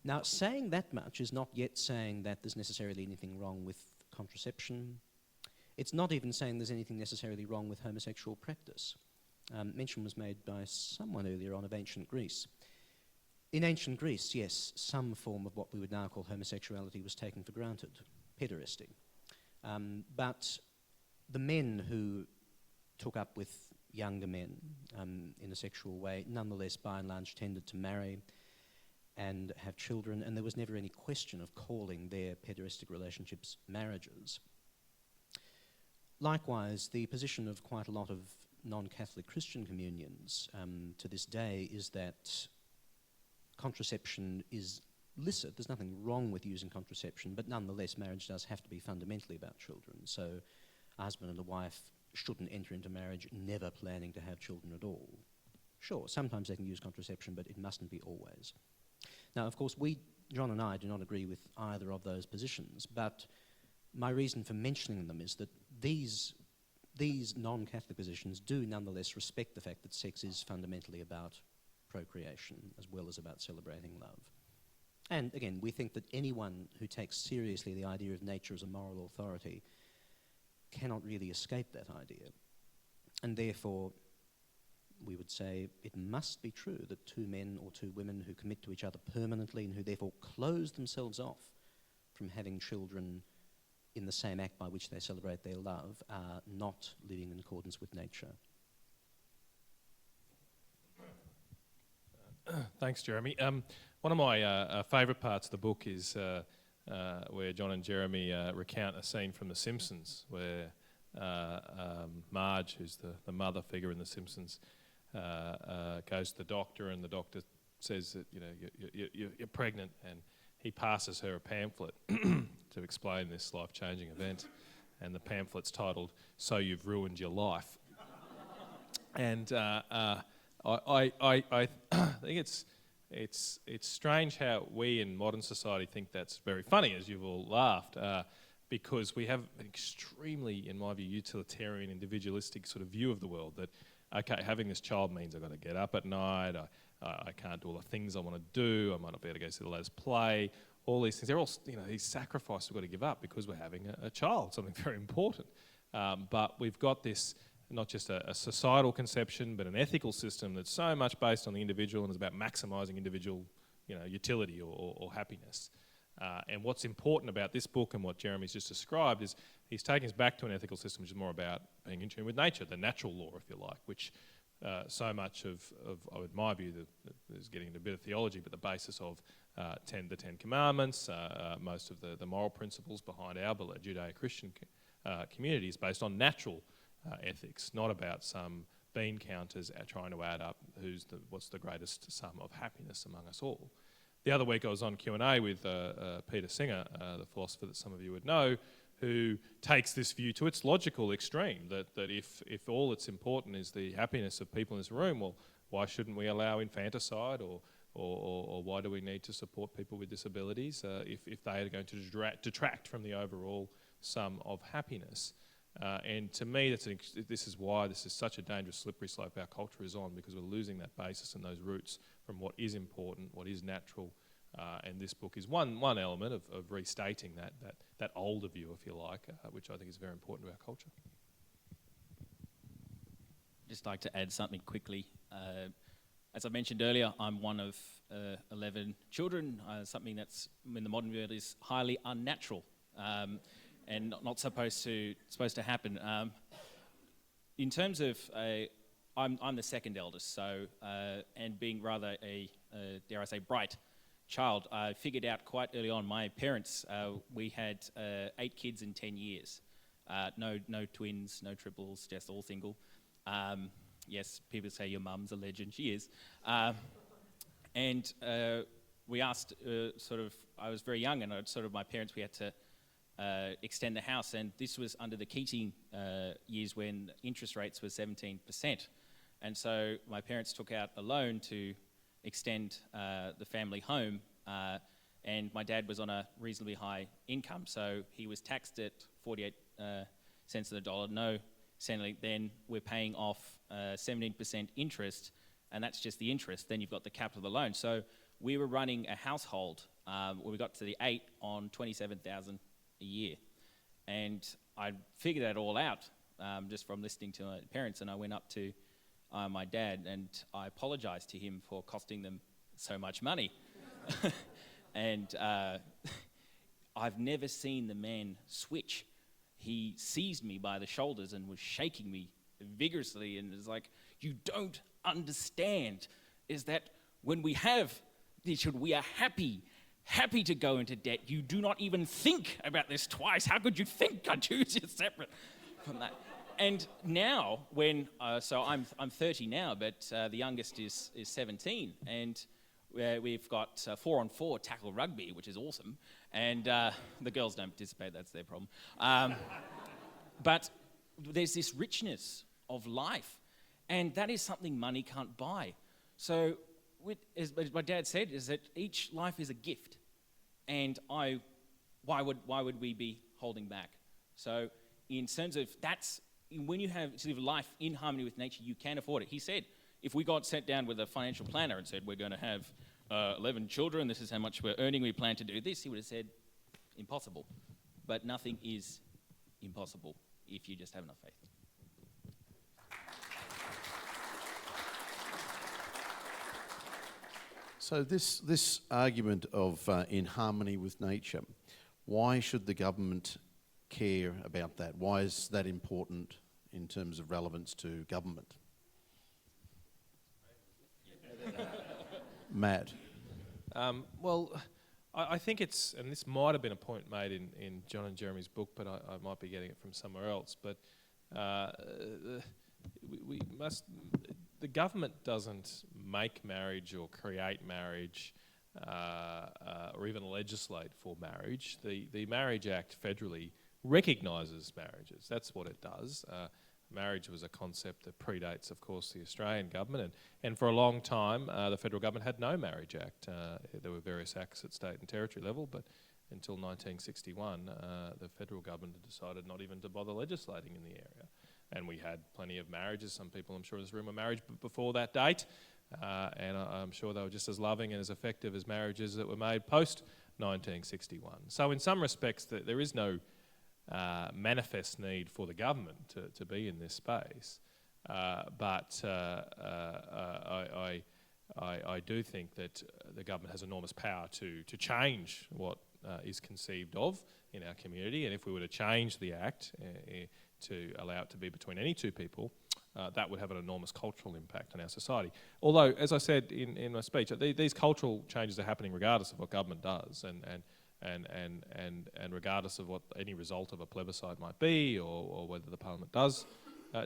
Now, saying that much is not yet saying that there's necessarily anything wrong with contraception. It's not even saying there's anything necessarily wrong with homosexual practice. Mention was made by someone earlier on of ancient Greece. In ancient Greece, yes, some form of what we would now call homosexuality was taken for granted, pederasty. But the men who took up with younger men in a sexual way, nonetheless, by and large, tended to marry and have children, and there was never any question of calling their pederastic relationships marriages. Likewise, the position of quite a lot of non-Catholic Christian communions to this day is that contraception is licit. There's nothing wrong with using contraception, but nonetheless, marriage does have to be fundamentally about children. So a husband and a wife shouldn't enter into marriage never planning to have children at all. Sure, sometimes they can use contraception, but it mustn't be always. Now, of course, John and I, do not agree with either of those positions, but my reason for mentioning them is that these non-Catholic positions do nonetheless respect the fact that sex is fundamentally about procreation as well as about celebrating love. And again, we think that anyone who takes seriously the idea of nature as a moral authority cannot really escape that idea. And therefore, we would say it must be true that two men or two women who commit to each other permanently and who therefore close themselves off from having children in the same act by which they celebrate their love are not living in accordance with nature. Thanks, Jeremy. One of my favourite parts of the book is where John and Jeremy recount a scene from The Simpsons where Marge, who's the mother figure in The Simpsons, goes to the doctor, and the doctor says that you're pregnant, and he passes her a pamphlet to explain this life-changing event, and the pamphlet's titled "So You've Ruined Your Life." And I think it's strange how we in modern society think that's very funny, as you've all laughed, because we have an extremely, in my view, utilitarian, individualistic sort of view of the world that, okay, having this child means I've got to get up at night, I can't do all the things I want to do, I might not be able to go see the latest play, all these things. They're all, these sacrifices we've got to give up because we're having a child, something very important. But we've got this, not just a societal conception, but an ethical system that's so much based on the individual and is about maximising individual, utility or happiness. And what's important about this book and what Jeremy's just described is he's taking us back to an ethical system which is more about being in tune with nature, the natural law, if you like, which so much of in my view, is getting into a bit of theology, but the basis of the Ten Commandments, most of the moral principles behind our Judeo-Christian community is based on natural ethics, not about some bean counters trying to add up what's the greatest sum of happiness among us all. The other week I was on Q&A with Peter Singer, the philosopher that some of you would know, who takes this view to its logical extreme, that if all that's important is the happiness of people in this room, well, why shouldn't we allow infanticide, or why do we need to support people with disabilities if they are going to detract from the overall sum of happiness? And to me, this is why this is such a dangerous slippery slope our culture is on, because we're losing that basis and those roots from what is important, what is natural. And this book is one element of restating that older view, if you like, which I think is very important to our culture. Just like to add something quickly. As I mentioned earlier, I'm one of 11 children, something that's in the modern world is highly unnatural and not supposed to happen. In terms of, I'm the second eldest, so and being rather a dare I say bright child, I figured out quite early on. My parents, we had 8 kids in 10 years. No twins, no triples, just all single. Yes, people say your mum's a legend. She is. And we asked, I was very young, and my parents, we had to extend the house, and this was under the Keating years when interest rates were 17%. And so my parents took out a loan to extend the family home, and my dad was on a reasonably high income, so he was taxed at 48 cents on the dollar. No Centrelink, then we're paying off 17% interest, and that's just the interest. Then you've got the capital of the loan. So we were running a household when we got to the 8 on $27,000 a year. And I figured that all out just from listening to my parents, and I went up to my dad, and I apologized to him for costing them so much money. And I've never seen the man switch. He seized me by the shoulders and was shaking me vigorously, and was like, "You don't understand, is that when we have this, we are happy to go into debt. You do not even think about this twice. How could you think I choose you separate from that?" And now, when so I'm 30 now, but the youngest is 17, and we've got 4-on-4 tackle rugby, which is awesome, and the girls don't participate. That's their problem. But there's this richness of life, and that is something money can't buy. So, as my dad said, is that each life is a gift, and why would we be holding back? So, in terms of when you have sort of life in harmony with nature, you can afford it. He said, if we got sat down with a financial planner and said, we're going to have 11 children, this is how much we're earning, we plan to do this, he would have said, impossible. But nothing is impossible if you just have enough faith. So this argument of in harmony with nature, why should the government care about that? Why is that important in terms of relevance to government? Matt. Well, I think it's, and this might have been a point made in John and Jeremy's book, but I might be getting it from somewhere else, but the government doesn't make marriage or create marriage or even legislate for marriage. The Marriage Act federally recognises marriages. That's what it does. Marriage was a concept that predates, of course, the Australian government, and for a long time the federal government had no Marriage Act. There were various acts at state and territory level, but until 1961 the federal government had decided not even to bother legislating in the area. And we had plenty of marriages. Some people, I'm sure, in this room were married before that date, and I'm sure they were just as loving and as effective as marriages that were made post 1961. So in some respects there is no manifest need for the government to be in this space, but I do think that the government has enormous power to change what is conceived of in our community, and if we were to change the Act to allow it to be between any two people, that would have an enormous cultural impact on our society. Although, as I said in my speech, these cultural changes are happening regardless of what government does, and regardless of what any result of a plebiscite might be, or whether the Parliament does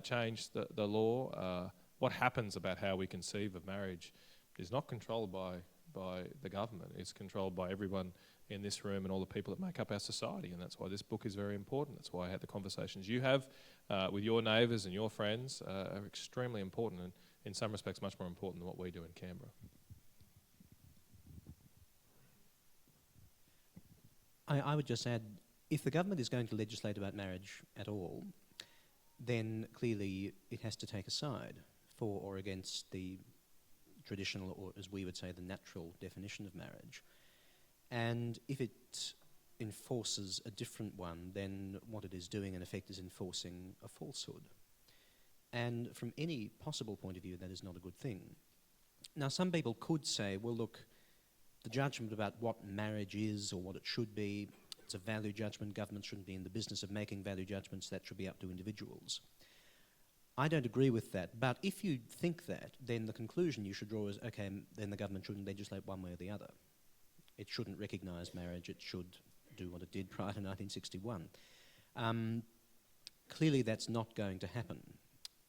change the law. What happens about how we conceive of marriage is not controlled by by the government. It's controlled by everyone in this room and all the people that make up our society, and that's why this book is very important. That's why the conversations you have with your neighbours and your friends are extremely important, and in some respects much more important than what we do in Canberra. I would just add, if the government is going to legislate about marriage at all, then clearly it has to take a side for or against the traditional, or as we would say, the natural definition of marriage. And if it enforces a different one, then what it is doing in effect is enforcing a falsehood. And from any possible point of view, that is not a good thing. Now, some people could say, well, look, the judgment about what marriage is or what it should be, it's a value judgment. Government shouldn't be in the business of making value judgments. That should be up to individuals. I don't agree with that. But if you think that, then the conclusion you should draw is, okay, then the government shouldn't legislate one way or the other. It shouldn't recognise marriage. It should do what it did prior to 1961. Clearly, that's not going to happen.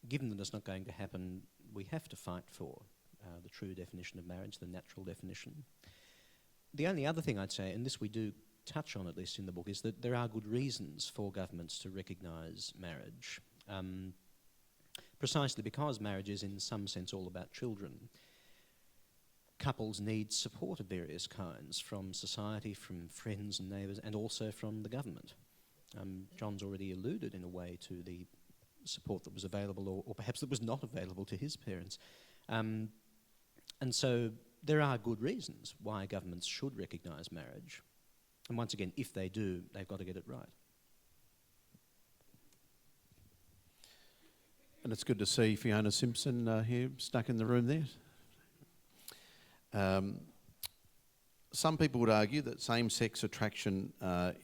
Given that it's not going to happen, we have to fight for the true definition of marriage, the natural definition. The only other thing I'd say, and this we do touch on at least in the book, is that there are good reasons for governments to recognise marriage, precisely because marriage is in some sense all about children. Couples need support of various kinds from society, from friends and neighbours, and also from the government. John's already alluded in a way to the support that was available, or perhaps that was not available to his parents. And so there are good reasons why governments should recognise marriage. And once again, if they do, they've got to get it right. And it's good to see Fiona Simpson here, stuck in the room there. Some people would argue that same-sex attraction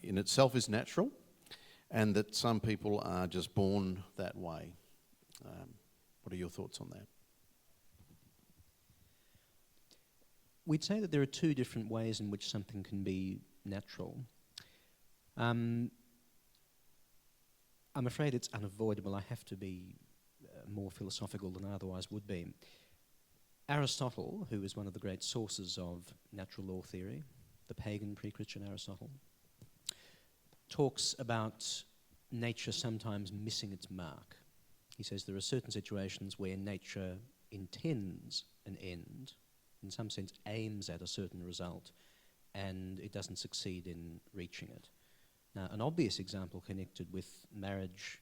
in itself is natural, and that some people are just born that way. What are your thoughts on that? We'd say that there are two different ways in which something can be natural. I'm afraid it's unavoidable. I have to be more philosophical than I otherwise would be. Aristotle, who is one of the great sources of natural law theory, the pagan pre-Christian Aristotle, talks about nature sometimes missing its mark. He says there are certain situations where nature intends an end, in some sense aims at a certain result, and it doesn't succeed in reaching it. Now, an obvious example connected with marriage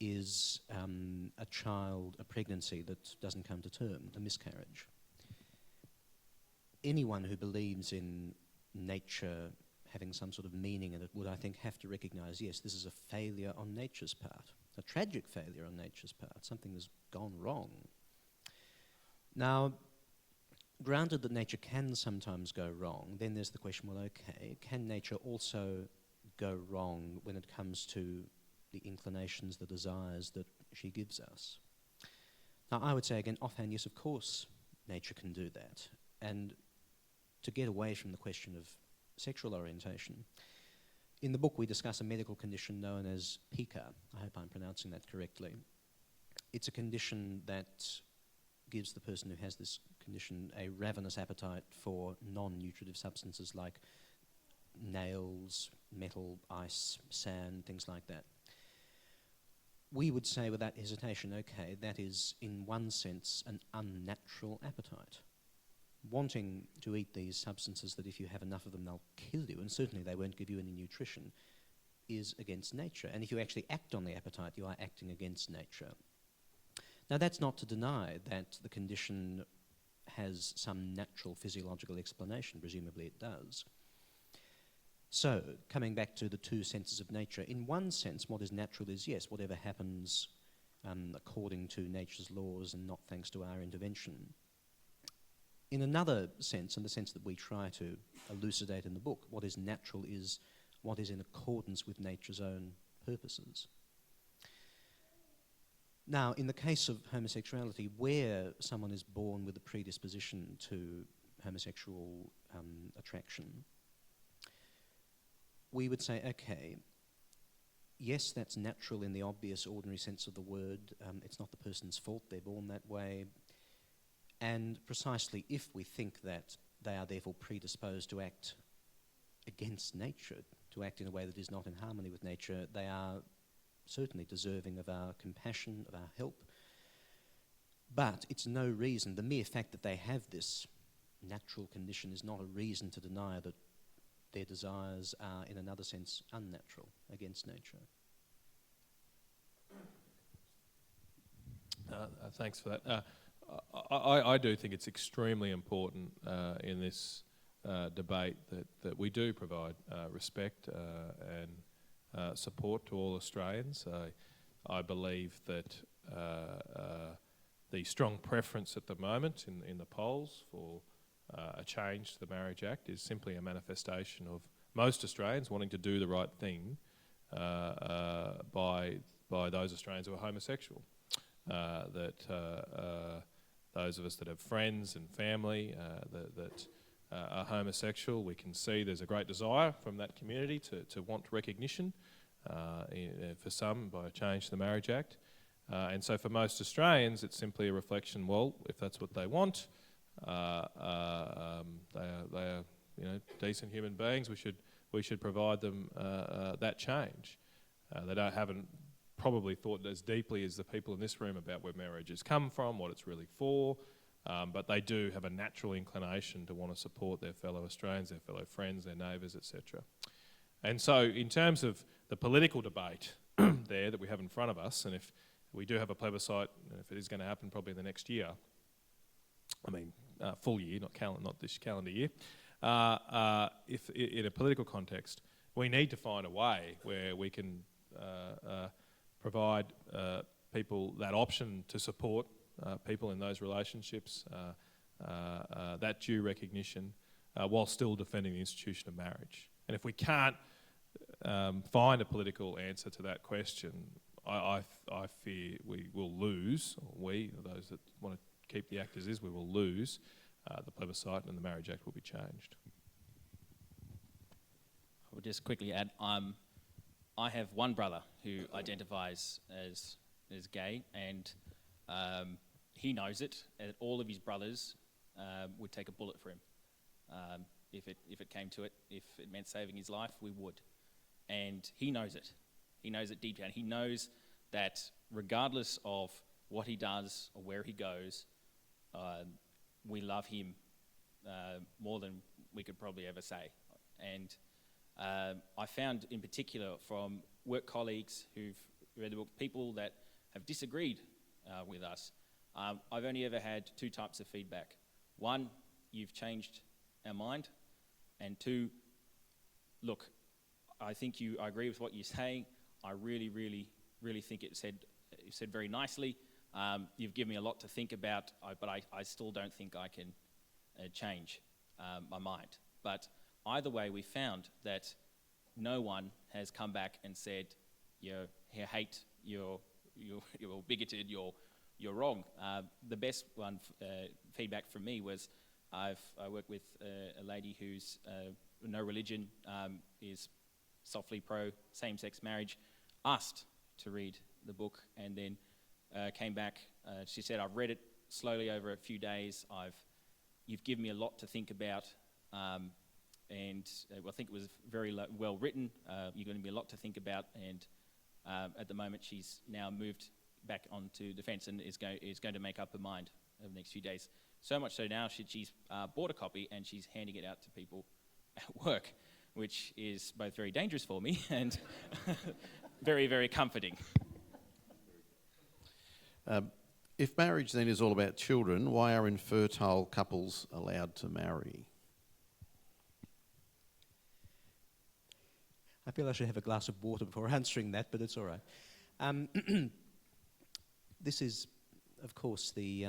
is a pregnancy that doesn't come to term, a miscarriage. Anyone who believes in nature having some sort of meaning in it would, I think, have to recognise, yes, this is a failure on nature's part, a tragic failure on nature's part. Something has gone wrong. Now, granted that nature can sometimes go wrong, then there's the question, well, okay, can nature also go wrong when it comes to the inclinations, the desires that she gives us? Now, I would say again, offhand, yes, of course, nature can do that. And to get away from the question of sexual orientation, in the book we discuss a medical condition known as pica. I hope I'm pronouncing that correctly. It's a condition that gives the person who has this condition a ravenous appetite for non-nutritive substances like nails, metal, ice, sand, things like that. We would say without hesitation, okay, that is in one sense an unnatural appetite. Wanting to eat these substances that if you have enough of them they'll kill you, and certainly they won't give you any nutrition, is against nature. And if you actually act on the appetite, you are acting against nature. Now, that's not to deny that the condition has some natural physiological explanation. Presumably it does. So, coming back to the two senses of nature, in one sense what is natural is, yes, whatever happens according to nature's laws and not thanks to our intervention. In another sense, in the sense that we try to elucidate in the book, what is natural is what is in accordance with nature's own purposes. Now, in the case of homosexuality, where someone is born with a predisposition to homosexual attraction, we would say, okay, yes, that's natural in the obvious, ordinary sense of the word. It's not the person's fault, they're born that way. And precisely if we think that they are therefore predisposed to act against nature, to act in a way that is not in harmony with nature, they are certainly deserving of our compassion, of our help. But it's no reason, the mere fact that they have this natural condition is not a reason to deny that their desires are, in another sense, unnatural, against nature. Thanks for that. I do think it's extremely important in this debate that we do provide respect and support to all Australians. I believe that the strong preference at the moment in the polls for a change to the Marriage Act is simply a manifestation of most Australians wanting to do the right thing by those Australians who are homosexual. Those of us that have friends and family that are homosexual, we can see there's a great desire from that community to want recognition for some by a change to the Marriage Act. And so for most Australians, it's simply a reflection, well, if that's what they want, they are decent human beings, we should provide them that change. They haven't probably thought as deeply as the people in this room about where marriages come from, what it's really for, but they do have a natural inclination to want to support their fellow Australians, their fellow friends, their neighbours, etc. And so in terms of the political debate there that we have in front of us, and if we do have a plebiscite, if it is going to happen probably in the next year, full year, not this calendar year, if in a political context, we need to find a way where we can provide people that option to support people in those relationships, that due recognition, while still defending the institution of marriage. And if we can't find a political answer to that question, I fear we will lose, or those that want to keep the Act as is, we will lose the plebiscite and the Marriage Act will be changed. I would just quickly add, I have one brother who identifies as gay, and he knows it, and all of his brothers would take a bullet for him. If it came to it, if it meant saving his life, we would. And he knows it. He knows it deep down. He knows that regardless of what he does or where he goes, we love him more than we could probably ever say. And I found in particular from work colleagues who've read the book, people that have disagreed with us, I've only ever had two types of feedback. One, you've changed our mind. And two, look, I agree with what you're saying. I really, really, really think you said very nicely. You've given me a lot to think about, but I still don't think I can change my mind. But either way, we found that no one has come back and said, you hate, you're bigoted, you're wrong. The best one feedback from me was I work with a lady who's no religion, is softly pro same-sex marriage, asked to read the book and then came back. She said, I've read it slowly over a few days. You've given me a lot to think about, and I think it was very well written. You're going to be a lot to think about, and at the moment she's now moved back onto the fence and is going to make up her mind over the next few days. So much so now she's bought a copy and she's handing it out to people at work, which is both very dangerous for me and very, very comforting. If marriage then is all about children, why are infertile couples allowed to marry? I feel I should have a glass of water before answering that, but it's all right. This is, of course, the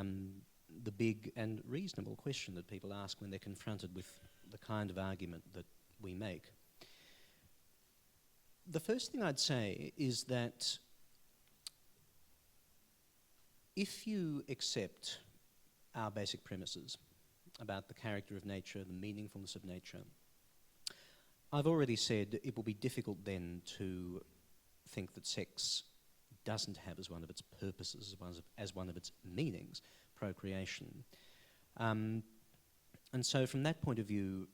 big and reasonable question that people ask when they're confronted with the kind of argument that we make. The first thing I'd say is that if you accept our basic premises about the character of nature, the meaningfulness of nature, I've already said it will be difficult then to think that sex doesn't have as one of its purposes, as one of its meanings, procreation. And so from that point of view,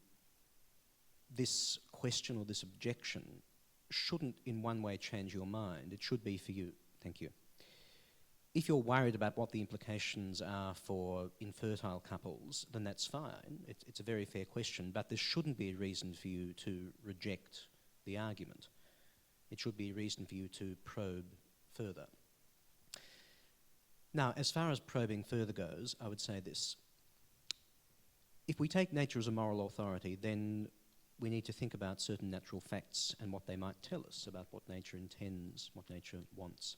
this question or this objection shouldn't in one way change your mind. It should be for you. Thank you. If you're worried about what the implications are for infertile couples, then that's fine. It's a very fair question, but there shouldn't be a reason for you to reject the argument. It should be a reason for you to probe further. Now, as far as probing further goes, I would say this. If we take nature as a moral authority, then we need to think about certain natural facts and what they might tell us about what nature intends, what nature wants.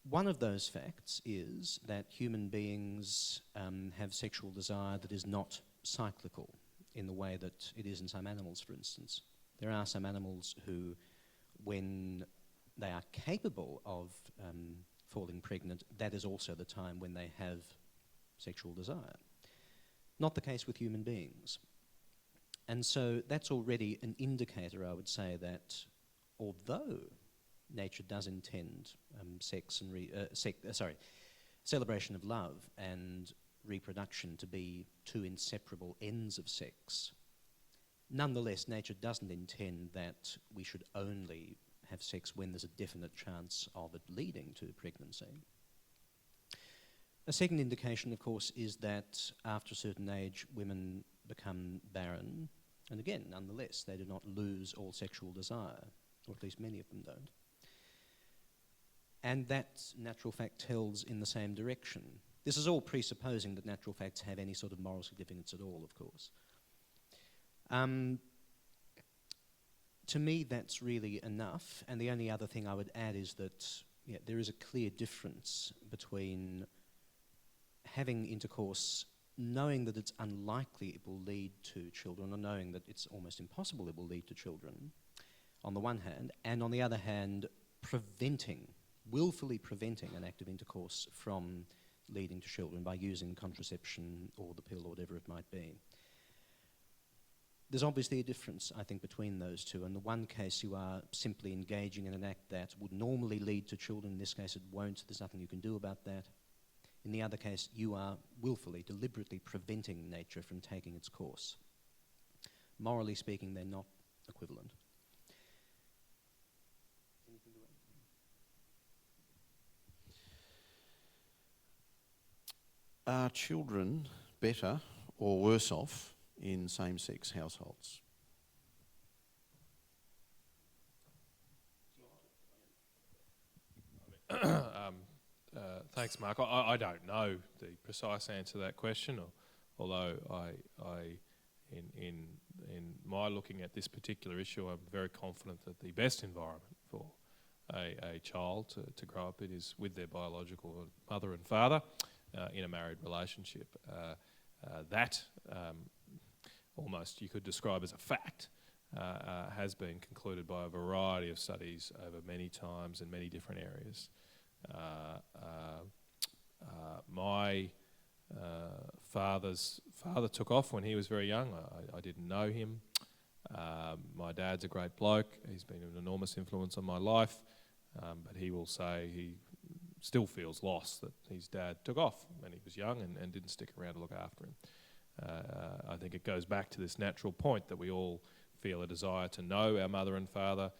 One of those facts is that human beings have sexual desire that is not cyclical in the way that it is in some animals, for instance. There are some animals who, when they are capable of falling pregnant, that is also the time when they have sexual desire. Not the case with human beings. And so that's already an indicator, I would say, that although nature does intend celebration of love and reproduction to be two inseparable ends of sex, nonetheless, nature doesn't intend that we should only have sex when there's a definite chance of it leading to pregnancy. A second indication, of course, is that after a certain age, women become barren, and again, nonetheless, they do not lose all sexual desire, or at least many of them don't. And that natural fact tells in the same direction. This is all presupposing that natural facts have any sort of moral significance at all, of course. To me, that's really enough, and the only other thing I would add is that there is a clear difference between having intercourse, knowing that it's unlikely it will lead to children, or knowing that it's almost impossible it will lead to children, on the one hand, and on the other hand, willfully preventing an act of intercourse from leading to children by using contraception or the pill or whatever it might be. There's obviously a difference, I think, between those two. In the one case, you are simply engaging in an act that would normally lead to children. In this case, it won't. There's nothing you can do about that. In the other case, you are willfully, deliberately preventing nature from taking its course. Morally speaking, they're not equivalent. Anything to add? Are children better or worse off in same-sex households? Thanks, Mark. I don't know the precise answer to that question, although in my looking at this particular issue, I'm very confident that the best environment for a child to grow up in is with their biological mother and father in a married relationship. That almost you could describe as a fact has been concluded by a variety of studies over many times in many different areas. My father's father took off when he was very young. I didn't know him. My dad's a great bloke. He's been an enormous influence on my life, but he will say he still feels lost that his dad took off when he was young and didn't stick around to look after him. I think it goes back to this natural point that we all feel a desire to know our mother and father,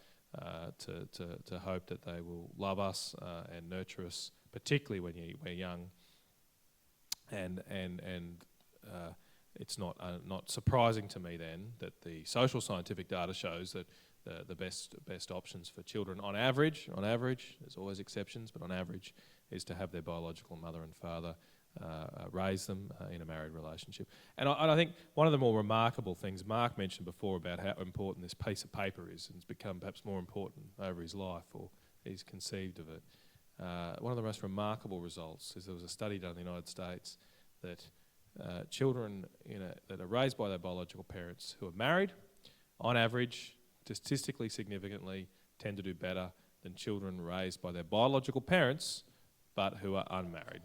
to hope that they will love us and nurture us, particularly when we're young. And it's not surprising to me then that the social scientific data shows that the best options for children on average, there's always exceptions, but on average, is to have their biological mother and father raise them in a married relationship. And I think one of the more remarkable things Mark mentioned before about how important this piece of paper is, and it's become perhaps more important over his life, or he's conceived of it. One of the most remarkable results is there was a study done in the United States that children that are raised by their biological parents who are married, on average, statistically significantly, tend to do better than children raised by their biological parents but who are unmarried.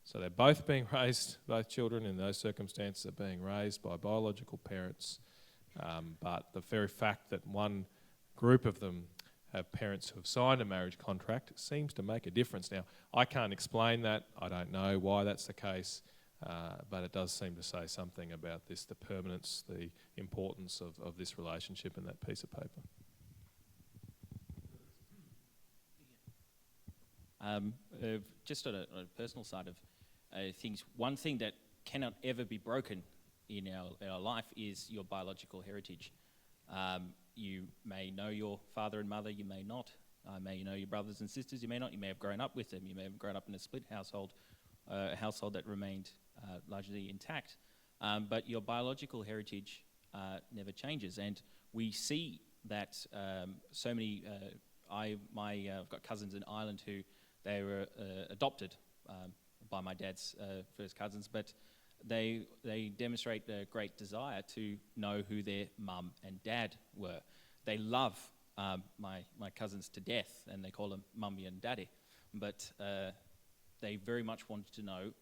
So they're both being raised, both children in those circumstances are being raised by biological parents, but the very fact that one group of them have parents who have signed a marriage contract seems to make a difference. Now, I can't explain that. I don't know why that's the case. but it does seem to say something about this, the permanence, the importance of this relationship in that piece of paper. Just on a personal side of things, one thing that cannot ever be broken in our life is your biological heritage. You may know your father and mother, you may not. I may know your brothers and sisters, you may not. You may have grown up with them, you may have grown up in a split household, a household that remained largely intact. But your biological heritage never changes. And we see that so many, I've got cousins in Ireland who they were adopted by my dad's first cousins, but they demonstrate a great desire to know who their mum and dad were. They love my cousins to death, and they call them mummy and daddy, but they very much wanted to know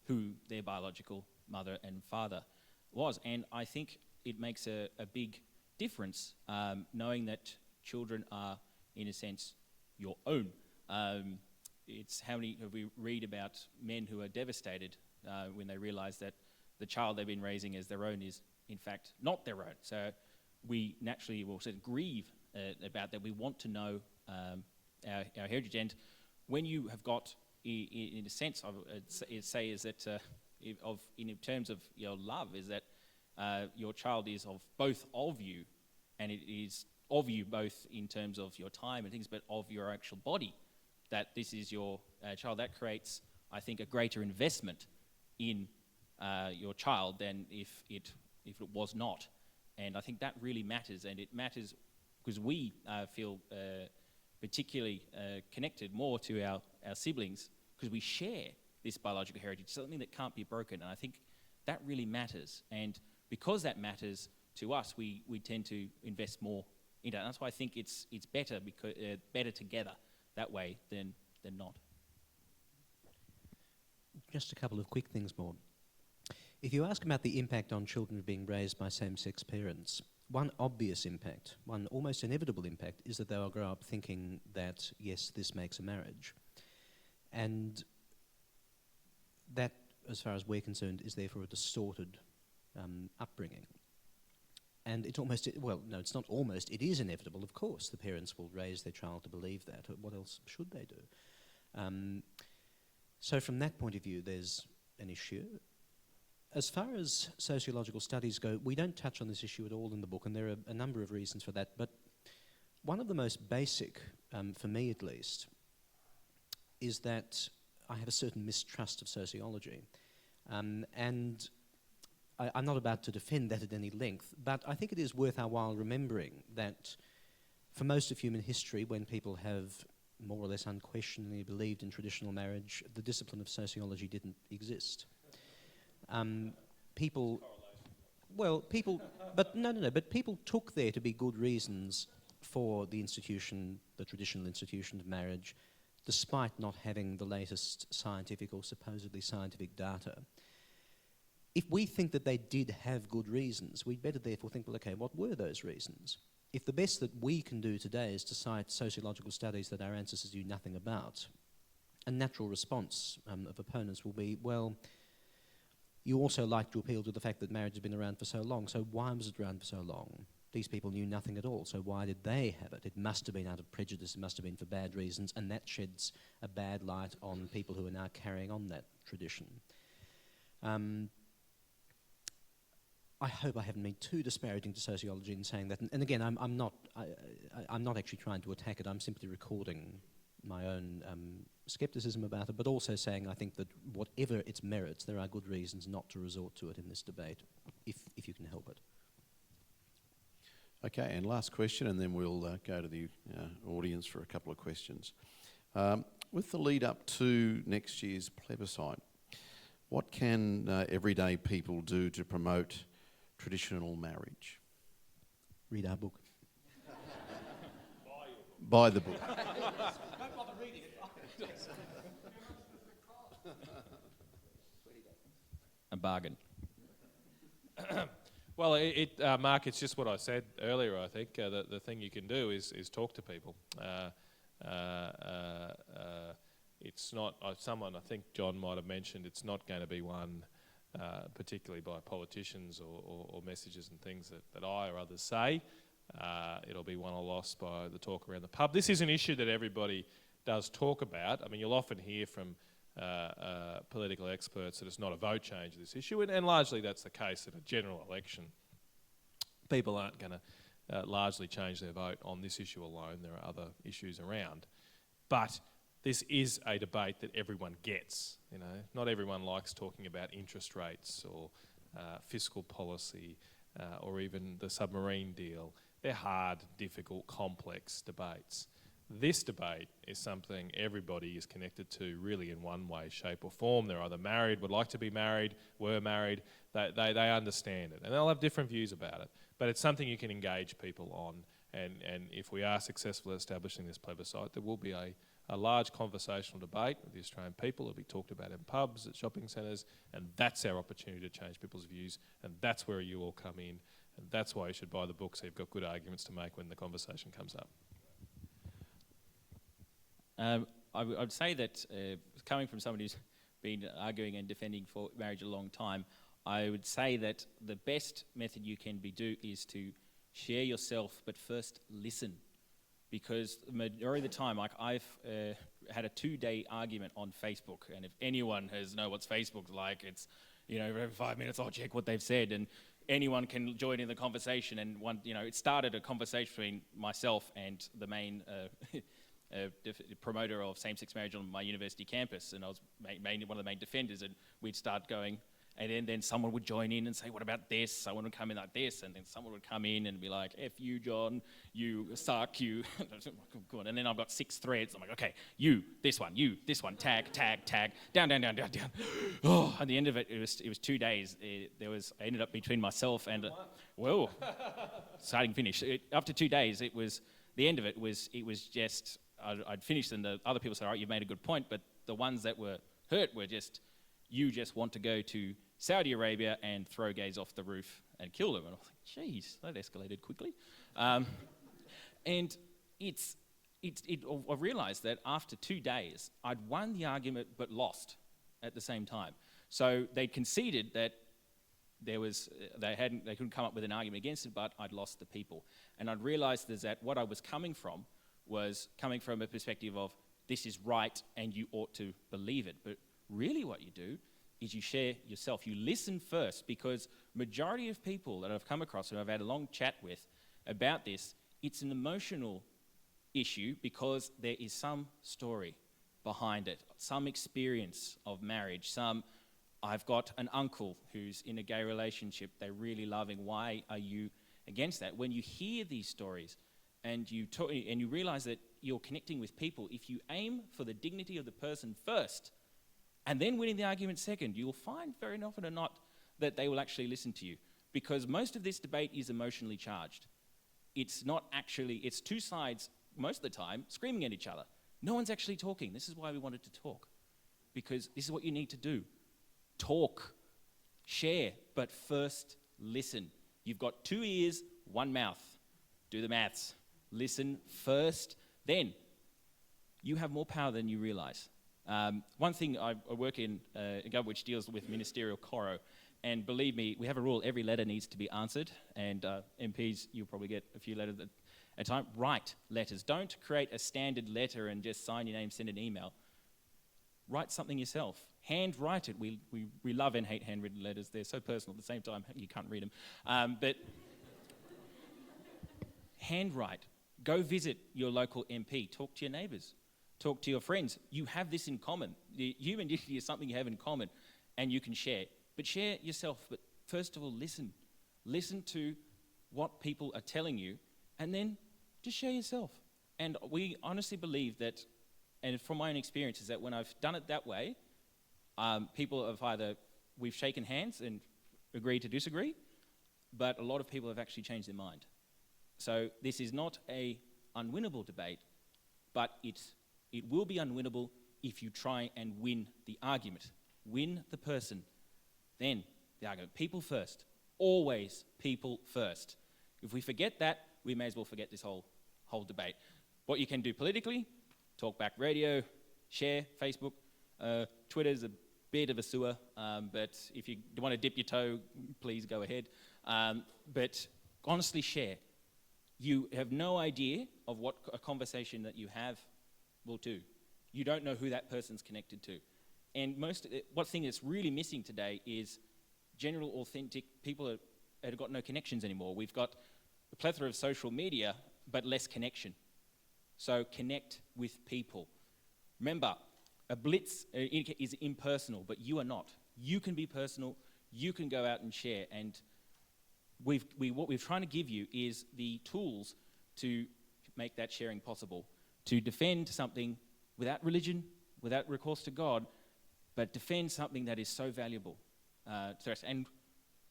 who their biological mother and father was. And I think it makes a big difference knowing that children are, in a sense, your own. It's how many we read about men who are devastated when they realise that the child they've been raising as their own is, in fact, not their own. So we naturally will sort of grieve about that. We want to know our heritage. And when you have got, in a sense, say is that in terms of your love, is that your child is of both of you, and it is of you both in terms of your time and things, but of your actual body, that this is your child. That creates, I think, a greater investment in your child than if it was not. And I think that really matters, and it matters because we feel particularly connected more to our siblings because we share this biological heritage, something that can't be broken. And I think that really matters. And because that matters to us, we tend to invest more in it. And that's why I think it's better because better together that way than not. Just a couple of quick things more. If you ask about the impact on children being raised by same-sex parents, one obvious impact, one almost inevitable impact, is that they will grow up thinking that, yes, this makes a marriage. And that, as far as we're concerned, is therefore a distorted upbringing. And it's almost, well, no, it's not almost, it is inevitable, of course. The parents will raise their child to believe that. What else should they do? So from that point of view, there's an issue. As far as sociological studies go, we don't touch on this issue at all in the book, and there are a number of reasons for that. But one of the most basic, for me at least, is that I have a certain mistrust of sociology. And I'm not about to defend that at any length, but I think it is worth our while remembering that for most of human history, when people have more or less unquestioningly believed in traditional marriage, the discipline of sociology didn't exist. People took there to be good reasons for the institution, the traditional institution of marriage, despite not having the latest scientific or supposedly scientific data. If we think that they did have good reasons, we'd better therefore think, well, okay, what were those reasons? If the best that we can do today is to cite sociological studies that our ancestors knew nothing about, a natural response of opponents will be, well, you also like to appeal to the fact that marriage has been around for so long, so why was it around for so long? These people knew nothing at all, so why did they have it? It must have been out of prejudice, it must have been for bad reasons, and that sheds a bad light on people who are now carrying on that tradition. I hope I haven't been too disparaging to sociology in saying that, and again, I'm not actually trying to attack it, I'm simply recording my own scepticism about it, but also saying I think that whatever its merits, there are good reasons not to resort to it in this debate, if you can help it. Okay, and last question, and then we'll go to the audience for a couple of questions. With the lead up to next year's plebiscite, what can everyday people do to promote traditional marriage? Read our book. Buy the book. Don't bother reading it. A bargain. Well, Mark, it's just what I said earlier, I think. The thing you can do is talk to people. It's not, someone, I think John might have mentioned, it's not going to be one particularly by politicians or messages and things that I or others say. It'll be won or lost by the talk around the pub. This is an issue that everybody does talk about. I mean, you'll often hear from political experts that it's not a vote change of this issue, and largely that's the case at a general election. People aren't going to largely change their vote on this issue alone. There are other issues around. But this is a debate that everyone gets. You know, not everyone likes talking about interest rates or fiscal policy or even the submarine deal. They're hard, difficult, complex debates. This debate is something everybody is connected to really in one way, shape or form. They're either married, would like to be married, were married. They understand it and they'll have different views about it. But it's something you can engage people on, and if we are successful at establishing this plebiscite, there will be a large conversational debate with the Australian people. It'll be talked about in pubs, at shopping centres, and that's our opportunity to change people's views, and that's where you all come in, and that's why you should buy the book, so you've got good arguments to make when the conversation comes up. I would say that coming from somebody who's been arguing and defending for marriage a long time, I would say that the best method you can do is to share yourself, but first listen. Because the majority of the time, like I've had a 2-day argument on Facebook, and if anyone knows what Facebook's like, it's, you know, every 5 minutes I'll check what they've said, and anyone can join in the conversation. And it started a conversation between myself and the main promoter of same-sex marriage on my university campus, and I was one of the main defenders, and we'd start going. And then someone would join in and say, what about this? Someone would come in like this, and then someone would come in and be like, F you, John, you suck, you. And then I've got 6 threads. I'm like, okay, you, this one, tag, down. Oh, at the end of it, it was 2 days. I ended up between myself and, starting finish. After 2 days, the end of it was just, I'd finished, and the other people said, all right, you've made a good point, but the ones that were hurt were just, you just want to go to Saudi Arabia and throw gays off the roof and kill them. And I was like, geez, that escalated quickly. And I realised that after 2 days, I'd won the argument but lost at the same time. So they conceded that they couldn't come up with an argument against it, but I'd lost the people. And I'd realised that what I was coming from a perspective of this is right and you ought to believe it. But really what you do is you share yourself. You listen first, because majority of people that I've come across who I've had a long chat with about this, it's an emotional issue because there is some story behind it, some experience of marriage, I've got an uncle who's in a gay relationship, they're really loving, why are you against that? When you hear these stories and you realize that you're connecting with people, if you aim for the dignity of the person first, and then winning the argument second, you'll find very often or not that they will actually listen to you. Because most of this debate is emotionally charged. It's two sides, most of the time, screaming at each other. No one's actually talking. This is why we wanted to talk. Because this is what you need to do. Talk, share, but first listen. You've got 2 ears, 1 mouth. Do the maths. Listen first, then. You have more power than you realize. One thing, I work in a government which deals with ministerial coro, and believe me, we have a rule, every letter needs to be answered, and MPs, you'll probably get a few letters at a time. Write letters. Don't create a standard letter and just sign your name, send an email. Write something yourself. Hand write it. We love and hate handwritten letters. They're so personal at the same time, you can't read them. But hand write. Go visit your local MP. Talk to your neighbours. Talk to your friends. You have this in common. The human dignity is something you have in common, and you can share. But share yourself. But first of all, listen. Listen to what people are telling you, and then just share yourself. And we honestly believe that, and from my own experience, is that when I've done it that way, people have we've shaken hands and agreed to disagree, but a lot of people have actually changed their mind. So this is not a unwinnable debate, but it will be unwinnable if you try and win the argument. Win the person, then the argument. People first. Always people first. If we forget that, we may as well forget this whole debate. What you can do politically, talk back radio, share, Facebook, Twitter's bit of a sewer, but if you want to dip your toe, please go ahead. But honestly share. You have no idea of what a conversation that you have will do. You don't know who that person's connected to. And one thing that's really missing today is general, authentic people that have got no connections anymore. We've got a plethora of social media, but less connection. So connect with people. Remember, a blitz is impersonal, but you are not. You can be personal, you can go out and share, and what we're trying to give you is the tools to make that sharing possible, to defend something without religion, without recourse to God, but defend something that is so valuable to us. And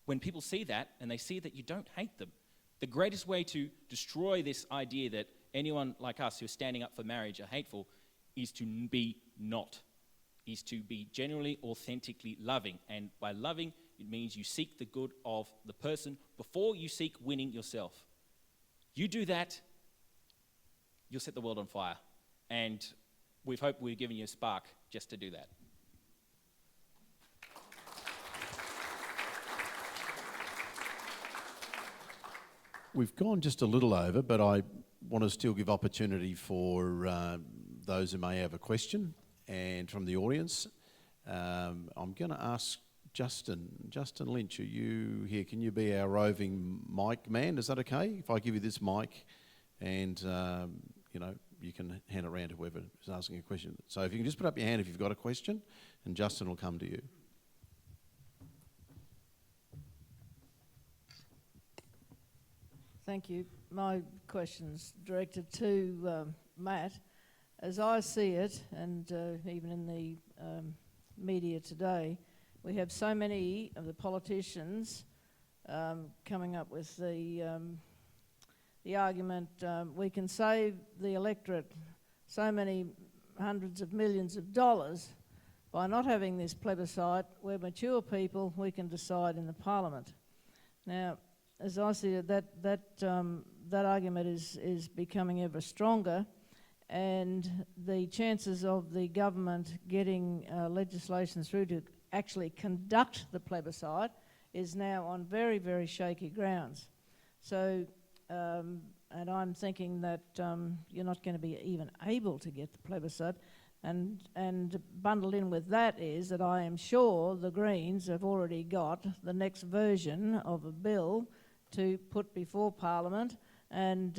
when people see that, and they see that you don't hate them, the greatest way to destroy this idea that anyone like us who is standing up for marriage are hateful is to be not, is to be genuinely, authentically loving. And by loving, it means you seek the good of the person before you seek winning yourself. You do that, you'll set the world on fire. And we hope we've given you a spark just to do that. We've gone just a little over, but I want to still give opportunity for those who may have a question, and from the audience. I'm going to ask Justin Lynch, are you here? Can you be our roving mic man? Is that okay? If I give you this mic and, you can hand it around to whoever is asking a question. So if you can just put up your hand if you've got a question, and Justin will come to you. Thank you. My question's directed to Matt. As I see it, and even in the media today, we have so many of the politicians coming up with the argument, we can save the electorate so many hundreds of millions of dollars by not having this plebiscite. We're mature people, we can decide in the Parliament. Now, as I see it, that argument is becoming ever stronger, and the chances of the government getting legislation through to actually conduct the plebiscite is now on very, very shaky grounds. So, and I'm thinking that you're not going to be even able to get the plebiscite, and bundled in with that is that I am sure the Greens have already got the next version of a bill to put before Parliament, and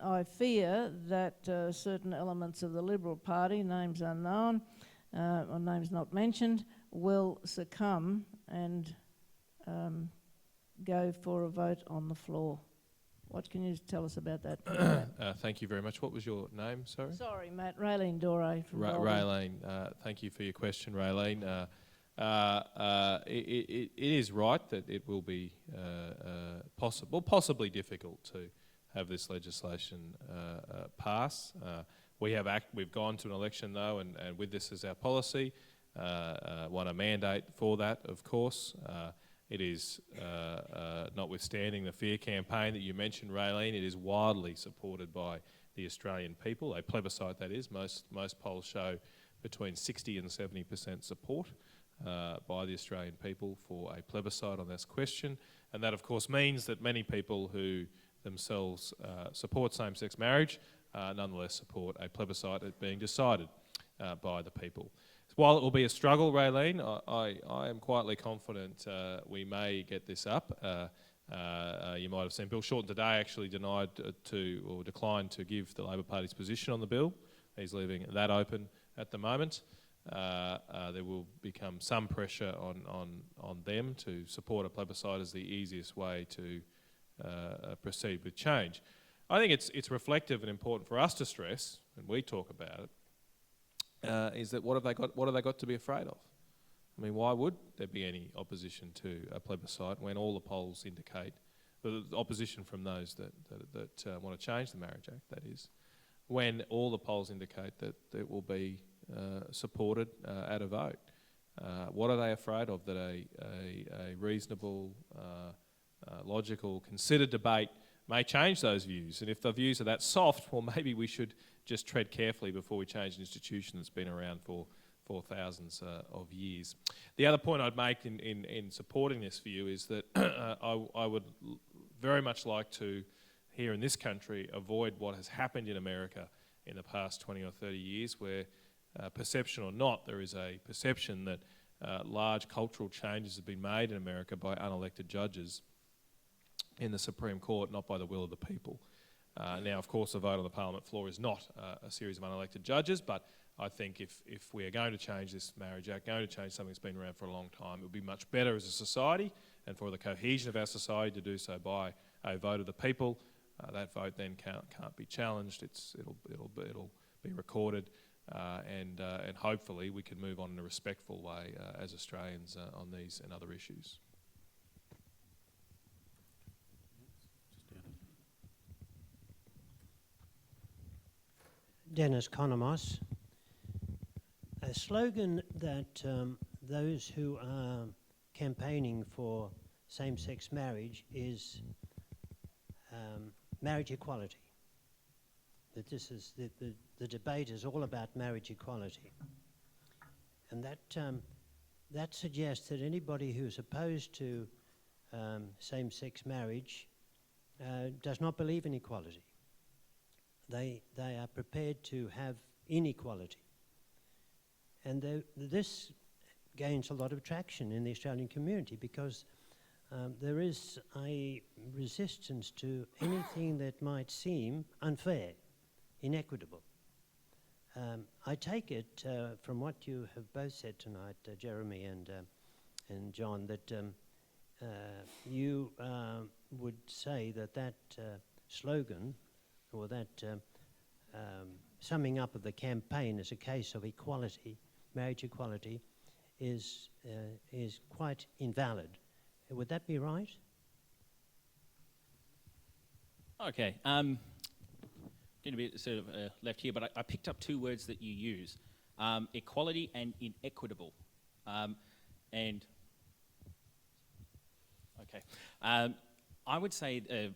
I fear that certain elements of the Liberal Party, names unknown, or names not mentioned, will succumb and go for a vote on the floor. What can you tell us about that? Thank you very much. What was your name, sorry? Sorry, Matt. Raylene Dore from Raylene, thank you for your question, Raylene. It is right that it will be possibly difficult to have this legislation pass. We've gone to an election though, and with this as our policy, want a mandate for that, of course. It is, notwithstanding the fear campaign that you mentioned, Raylene, it is widely supported by the Australian people. A plebiscite, that is. Most polls show between 60 and 70% support by the Australian people for a plebiscite on this question. And that, of course, means that many people who themselves support same-sex marriage nonetheless support a plebiscite being decided by the people. While it will be a struggle, Raylene, I am quietly confident we may get this up. You might have seen Bill Shorten today actually declined to give the Labor Party's position on the bill. He's leaving that open at the moment. There will become some pressure on them to support a plebiscite as the easiest way to proceed with change. I think it's reflective and important for us to stress, and we talk about it, is that what have they got to be afraid of? I mean, why would there be any opposition to a plebiscite when all the polls indicate, the opposition from those that want to change the Marriage Act, that is, when all the polls indicate that it will be supported at a vote? What are they afraid of? That a reasonable, logical, considered debate may change those views. And if the views are that soft, well, maybe we should just tread carefully before we change an institution that's been around for for thousands of years. The other point I'd make in supporting this view is that I would very much like to, here in this country, avoid what has happened in America in the past 20 or 30 years, where perception or not, there is a perception that large cultural changes have been made in America by unelected judges in the Supreme Court, not by the will of the people. Now, of course, a vote on the Parliament floor is not a series of unelected judges, but I think if we are going to change this Marriage Act, going to change something that's been around for a long time, it would be much better as a society and for the cohesion of our society to do so by a vote of the people. That vote then can't be challenged. It'll be recorded, and hopefully we can move on in a respectful way as Australians on these and other issues. Dennis Konomos. A slogan that those who are campaigning for same-sex marriage is marriage equality. That this is the debate is all about marriage equality, and that suggests that anybody who's opposed to same-sex marriage does not believe in equality. They are prepared to have inequality. And this gains a lot of traction in the Australian community because there is a resistance to anything that might seem unfair, inequitable. I take it from what you have both said tonight, Jeremy and John, that you would say that slogan, or that summing up of the campaign as a case of equality, marriage equality, is quite invalid. Would that be right? Okay. Going to be sort of left here, but I picked up two words that you use: equality and inequitable. And okay, I would say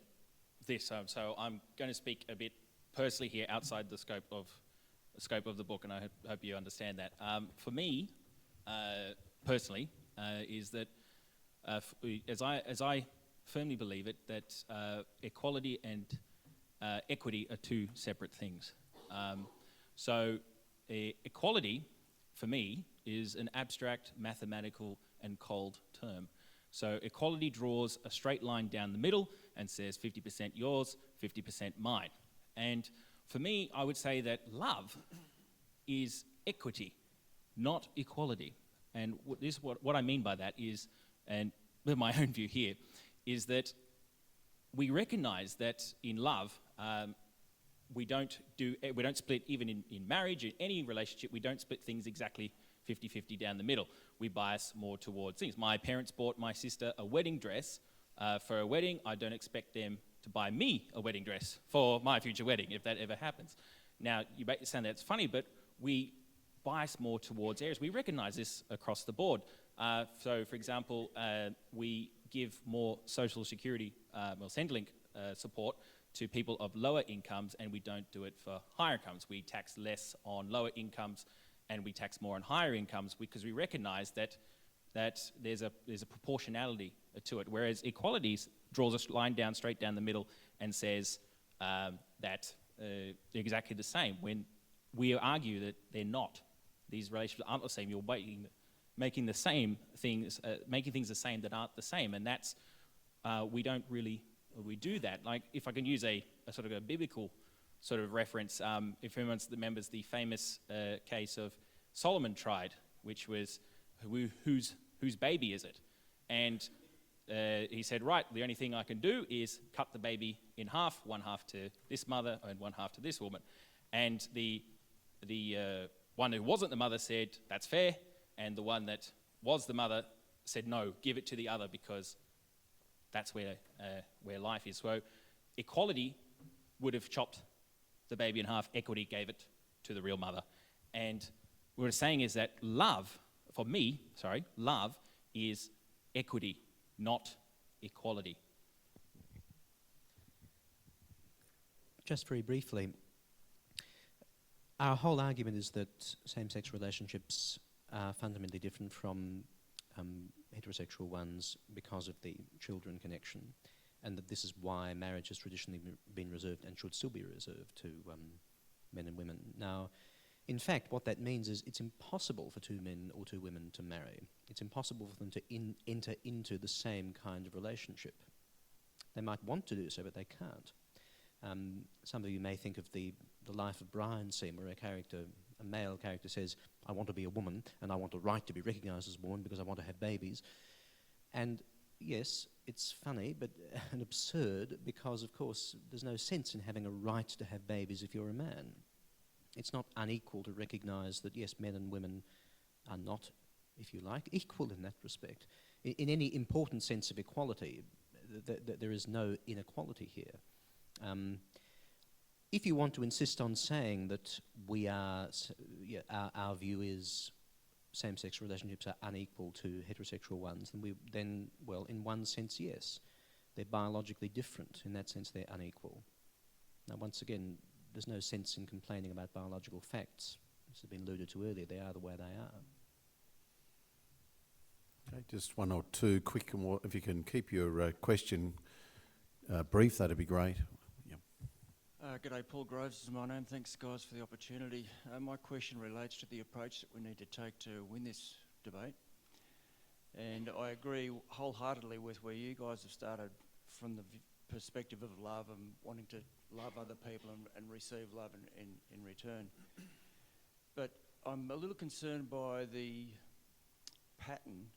this. So I'm going to speak a bit personally here, outside the scope of the book, and I hope you understand that. For me, personally, is that as I firmly believe it, that equality and equity are two separate things. Equality, for me, is an abstract, mathematical, and cold term. So equality draws a straight line down the middle and says 50% yours, 50% mine. And for me, I would say that love is equity, not equality. And what I mean by that is, and with my own view here, is that we recognise that in love, we don't split, even in marriage, in any relationship, we don't split things exactly 50-50 down the middle. We bias more towards things. My parents bought my sister a wedding dress for a wedding. I don't expect them to buy me a wedding dress for my future wedding, if that ever happens. Now, you make it sound that's funny, but we bias more towards areas. We recognise this across the board. So, for example, we give more social security, Centrelink support to people of lower incomes, and we don't do it for higher incomes. We tax less on lower incomes, and we tax more on higher incomes, because we recognise that there's a proportionality to it. Whereas equality draws a line down straight down the middle and says that they're exactly the same, when we argue that they're not. These relationships aren't the same. You're making the same things, making things the same that aren't the same, and that's we do that. Like, if I can use a sort of a biblical sort of reference, if anyone remembers the famous case of Solomon tried, which was whose baby is it? And he said, right, the only thing I can do is cut the baby in half, one half to this mother and one half to this woman. And the one who wasn't the mother said, that's fair, and the one that was the mother said, no, give it to the other, because that's where life is. So equality would have chopped the baby in half. Equity gave it to the real mother. And what we're saying is that love is equity, not equality. Just very briefly, Our whole argument is that same-sex relationships are fundamentally different from heterosexual ones because of the children connection, and that this is why marriage has traditionally been reserved and should still be reserved to men and women. Now, in fact, what that means is it's impossible for two men or two women to marry. It's impossible for them to enter into the same kind of relationship. They might want to do so, but they can't. Some of you may think of the Life of Brian scene where a male character says, I want to be a woman and I want the right to be recognised as a woman because I want to have babies. And yes, it's funny and absurd because, of course, there's no sense in having a right to have babies if you're a man. It's not unequal to recognise that, yes, men and women are not, if you like, equal in that respect. In any important sense of equality, there is no inequality here. If you want to insist on saying that we are, our view is same-sex relationships are unequal to heterosexual ones, then, well, in one sense, yes. They're biologically different. In that sense, they're unequal. Now, once again, there's no sense in complaining about biological facts. As has been alluded to earlier, they are the way they are. Okay, just one or two quick, if you can keep your question brief, that'd be great. G'day, Paul Groves is my name. Thanks, guys, for the opportunity. My question relates to the approach that we need to take to win this debate. And I agree wholeheartedly with where you guys have started from the perspective of love and wanting to love other people and receive love in return. But I'm a little concerned by the pattern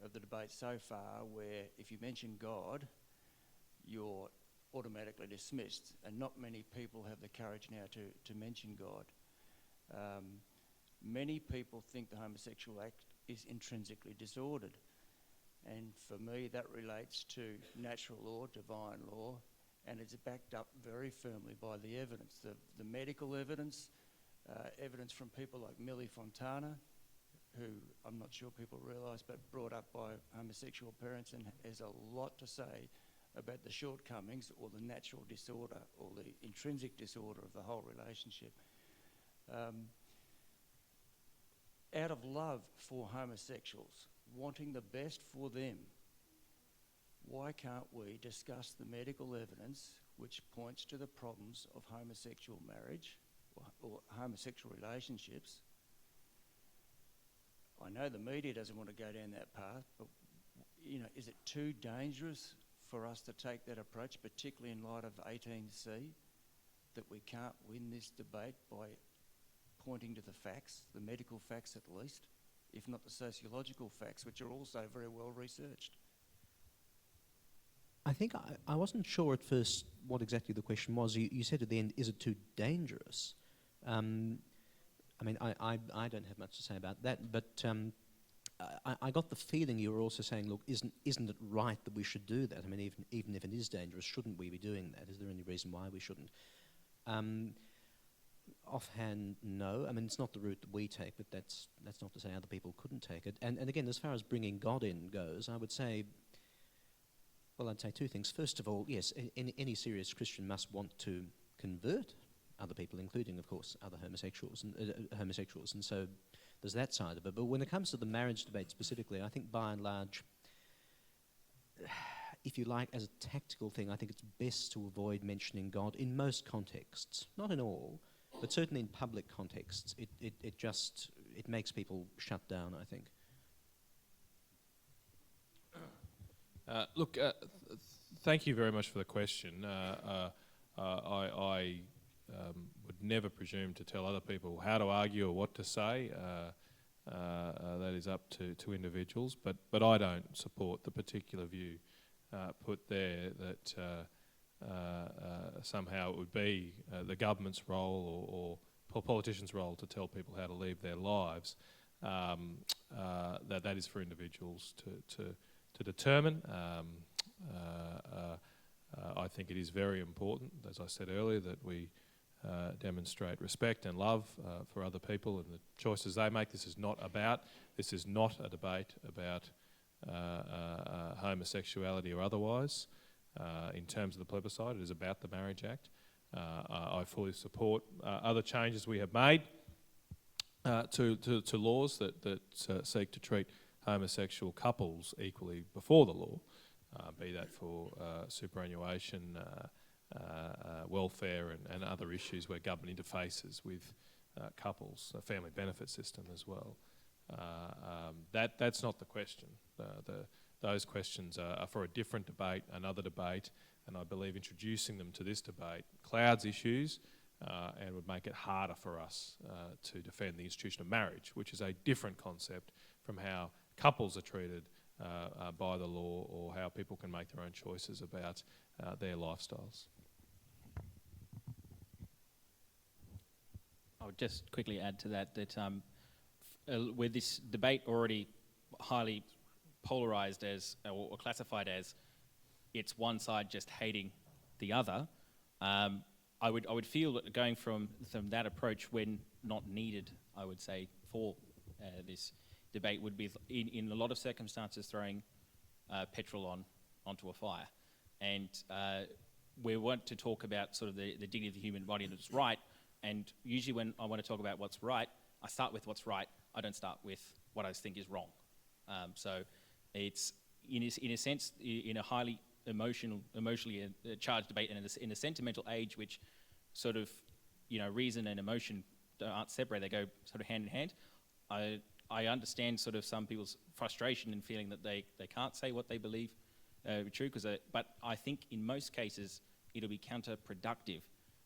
of the debate so far, where if you mention God, you're automatically dismissed, and not many people have the courage now to mention God. Many people think the homosexual act is intrinsically disordered, and for me that relates to natural law, divine law, and it's backed up very firmly by the evidence, the medical evidence, evidence from people like Millie Fontana, who I'm not sure people realise, but brought up by homosexual parents and has a lot to say about the shortcomings or the natural disorder or the intrinsic disorder of the whole relationship. Out of love for homosexuals, wanting the best for them, why can't we discuss the medical evidence which points to the problems of homosexual marriage or homosexual relationships? I know the media doesn't want to go down that path, but is it too dangerous for us to take that approach, particularly in light of 18C, that we can't win this debate by pointing to the facts, the medical facts at least, if not the sociological facts, which are also very well researched? I think I wasn't sure at first what exactly the question was. You said at the end, is it too dangerous? I don't have much to say about that, but I got the feeling you were also saying, look, isn't it right that we should do that? I mean, even if it is dangerous, shouldn't we be doing that? Is there any reason why we shouldn't? Offhand, no. I mean, it's not the route that we take, but that's not to say other people couldn't take it. And again, as far as bringing God in goes, I'd say two things. First of all, yes, any serious Christian must want to convert other people, including, of course, other homosexuals, and so there's that side of it. But when it comes to the marriage debate specifically, I think by and large, if you like, as a tactical thing, I think it's best to avoid mentioning God in most contexts, not in all, but certainly in public contexts. It makes people shut down, I think. Thank you very much for the question. I would never presume to tell other people how to argue or what to say. That is up to individuals, but I don't support the particular view put there that somehow it would be the government's role or politicians' role to tell people how to live their lives. That is for individuals to determine. I think it is very important, as I said earlier, that we demonstrate respect and love for other people and the choices they make. This is not a debate about homosexuality or otherwise. In terms of the plebiscite, it is about the Marriage Act. I fully support other changes we have made to laws that seek to treat homosexual couples equally before the law, be that for superannuation, welfare and other issues where government interfaces with couples, a family benefit system as well. That's not the question. Those questions are for a different debate, another debate, and I believe introducing them to this debate clouds issues and would make it harder for us to defend the institution of marriage, which is a different concept from how couples are treated by the law or how people can make their own choices about their lifestyles. I would just quickly add to that with this debate already highly polarised as, or classified as, it's one side just hating the other, I would feel that going from that approach when not needed, I would say, for this debate would be, in a lot of circumstances, throwing petrol onto a fire. And we want to talk about sort of the dignity of the human body and its right, and usually when I want to talk about what's right, I start with what's right, I don't start with what I think is wrong. So it's, in a sense, in a highly emotionally charged debate, and in a sentimental age which sort of, reason and emotion aren't separate, they go sort of hand in hand. I understand sort of some people's frustration and feeling that they can't say what they believe true, but I think in most cases it'll be counterproductive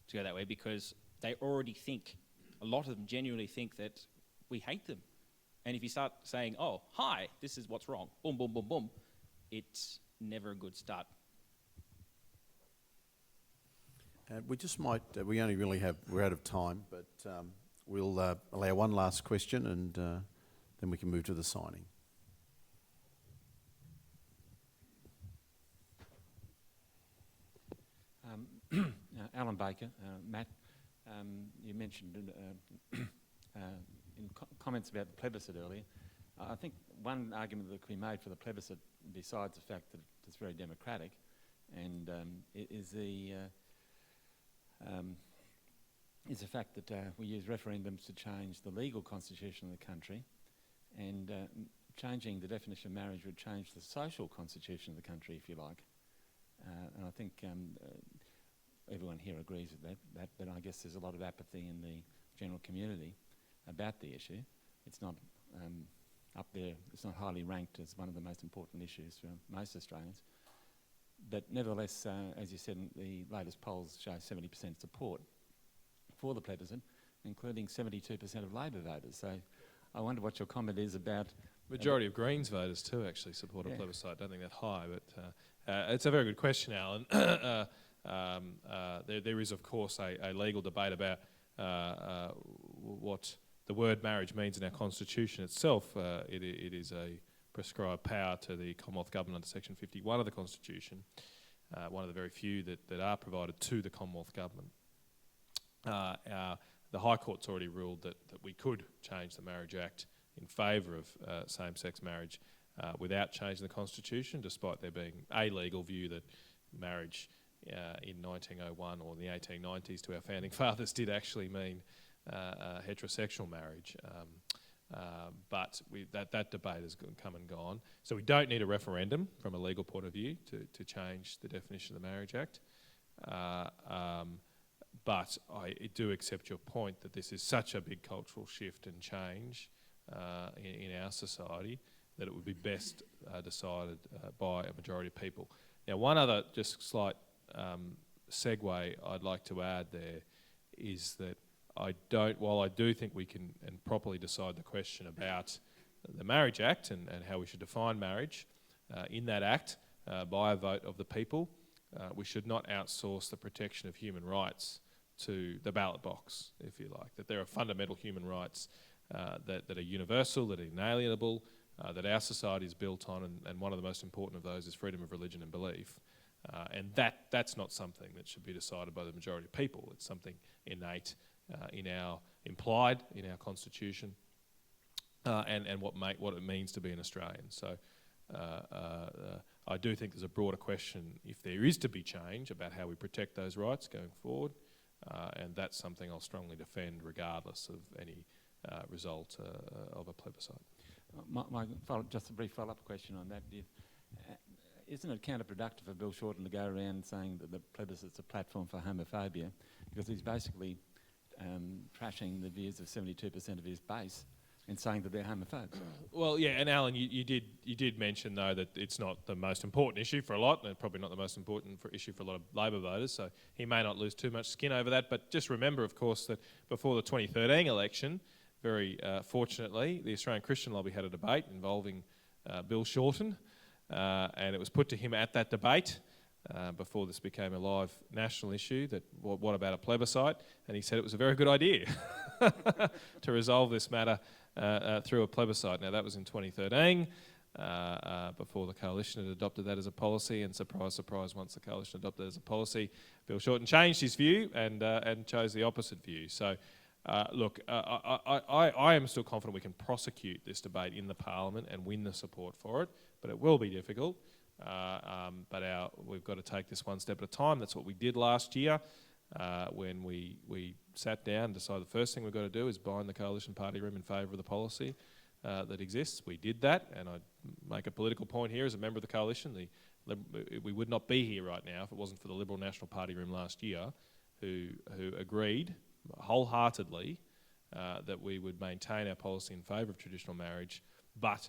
to go that way, because they already think, a lot of them genuinely think that we hate them. And if you start saying, oh, hi, this is what's wrong, boom, boom, boom, boom, it's never a good start. We just might, we only really we're out of time, but we'll allow one last question and then we can move to the signing. Alan Baker, Matt, you mentioned in comments about the plebiscite earlier, I think one argument that could be made for the plebiscite, besides the fact that it's very democratic, and is the fact that we use referendums to change the legal constitution of the country, and changing the definition of marriage would change the social constitution of the country, if you like. And I think everyone here agrees with that, but I guess there's a lot of apathy in the general community about the issue. It's not up there, it's not highly ranked as one of the most important issues for most Australians. But nevertheless, as you said, the latest polls show 70% support for the plebiscite, including 72% of Labor voters. So I wonder what your comment is about... Majority of Greens voters too actually support a plebiscite. I don't think that high, but it's a very good question, Alan. There is, of course, a legal debate about what the word marriage means in our constitution itself. It is a prescribed power to the Commonwealth Government under Section 51 of the Constitution, one of the very few that are provided to the Commonwealth Government. The High Court's already ruled that we could change the Marriage Act in favour of same-sex marriage without changing the Constitution, despite there being a legal view that marriage in 1901 or in the 1890s to our founding fathers did actually mean heterosexual marriage. But that debate has come and gone. So we don't need a referendum from a legal point of view to change the definition of the Marriage Act. But I do accept your point that this is such a big cultural shift and change in our society that it would be best decided by a majority of people. Now, one other just slight segue I'd like to add there is that while I do think we can and properly decide the question about the Marriage Act and how we should define marriage in that act by a vote of the people, we should not outsource the protection of human rights to the ballot box, if you like. That there are fundamental human rights that are universal, that are inalienable, that our society is built on, and one of the most important of those is freedom of religion and belief. And that's not something that should be decided by the majority of people. It's something innate implied in our constitution, and what it means to be an Australian. So I do think there's a broader question, if there is to be change, about how we protect those rights going forward. and that's something I'll strongly defend regardless of any result of a plebiscite. Just a brief follow-up question on that. Isn't it counterproductive for Bill Shorten to go around saying that the plebiscite's a platform for homophobia? Because he's basically trashing the views of 72% of his base and saying that they're homophobes. Well, yeah, and Alan, you did mention though that it's not the most important issue for a lot, and probably not the most important issue for a lot of Labor voters. So he may not lose too much skin over that. But just remember, of course, that before the 2013 election, very fortunately, the Australian Christian Lobby had a debate involving Bill Shorten, and it was put to him at that debate. Before this became a live national issue, that what about a plebiscite? And he said it was a very good idea to resolve this matter through a plebiscite. Now that was in 2013, before the Coalition had adopted that as a policy, and surprise, surprise, once the Coalition adopted it as a policy, Bill Shorten changed his view and chose the opposite view. So look, I am still confident we can prosecute this debate in the Parliament and win the support for it, but it will be difficult. But we've got to take this one step at a time. That's what we did last year when we sat down and decided the first thing we've got to do is bind the Coalition Party room in favour of the policy that exists. We did that, and I make a political point here as a member of the Coalition. We would not be here right now if it wasn't for the Liberal National Party room last year, who agreed wholeheartedly that we would maintain our policy in favour of traditional marriage, but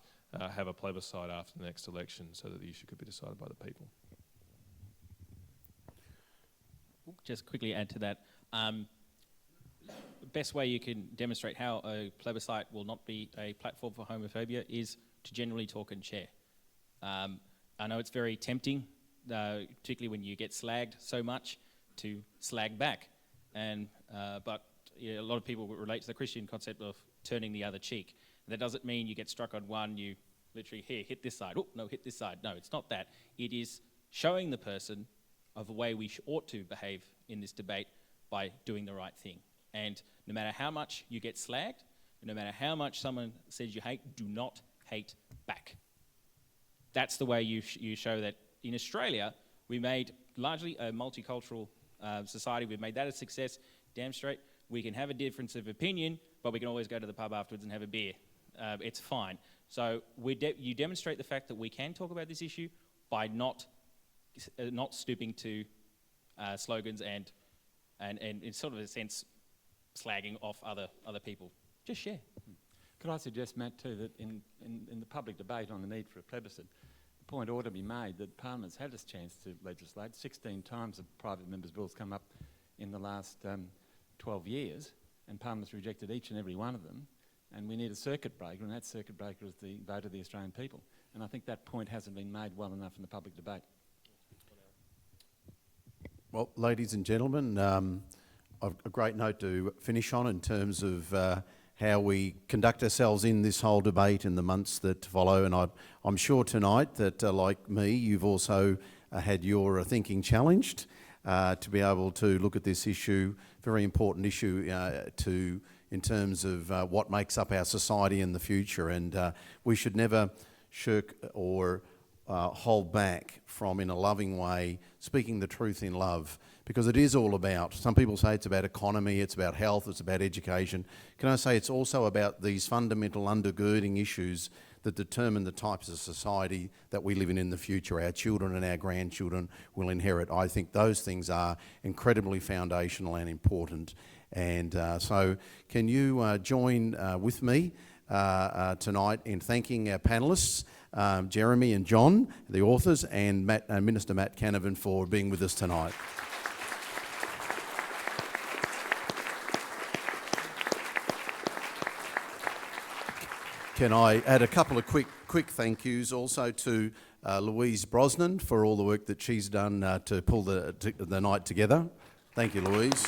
have a plebiscite after the next election so that the issue could be decided by the people. Just quickly add to that, the best way you can demonstrate how a plebiscite will not be a platform for homophobia is to generally talk and share. I know it's very tempting, particularly when you get slagged so much, to slag back, but a lot of people relate to the Christian concept of turning the other cheek. That doesn't mean you get struck on one, you literally, here, hit this side. Oh, no, hit this side. No, it's not that. It is showing the person of a way we ought to behave in this debate by doing the right thing. And no matter how much you get slagged, no matter how much someone says you hate, do not hate back. That's the way you show that. In Australia, we made largely a multicultural society. We've made that a success. Damn straight, we can have a difference of opinion, but we can always go to the pub afterwards and have a beer. It's fine. So you demonstrate the fact that we can talk about this issue by not stooping to slogans and in sort of a sense slagging off other people. Just share. Could I suggest, Matt, too, that in the public debate on the need for a plebiscite, the point ought to be made that Parliament's had its chance to legislate. 16 times have private members' bills come up in the last 12 years, and Parliament's rejected each and every one of them. And we need a circuit breaker, and that circuit breaker is the vote of the Australian people. And I think that point hasn't been made well enough in the public debate. Well, ladies and gentlemen, I've a great note to finish on in terms of how we conduct ourselves in this whole debate in the months that follow. And I'm sure tonight that, like me, you've also had your thinking challenged to be able to look at this issue, very important issue in terms of what makes up our society in the future. And we should never shirk or hold back from, in a loving way, speaking the truth in love, because it is all about, some people say it's about economy, it's about health, it's about education. Can I say it's also about these fundamental undergirding issues that determine the types of society that we live in the future, our children and our grandchildren will inherit. I think those things are incredibly foundational and important. And so can you join with me tonight in thanking our panellists, Jeremy and John, the authors, and Minister Matt Canavan for being with us tonight. Can I add a couple of quick thank yous also to Louise Brosnan for all the work that she's done to pull the night together. Thank you, Louise.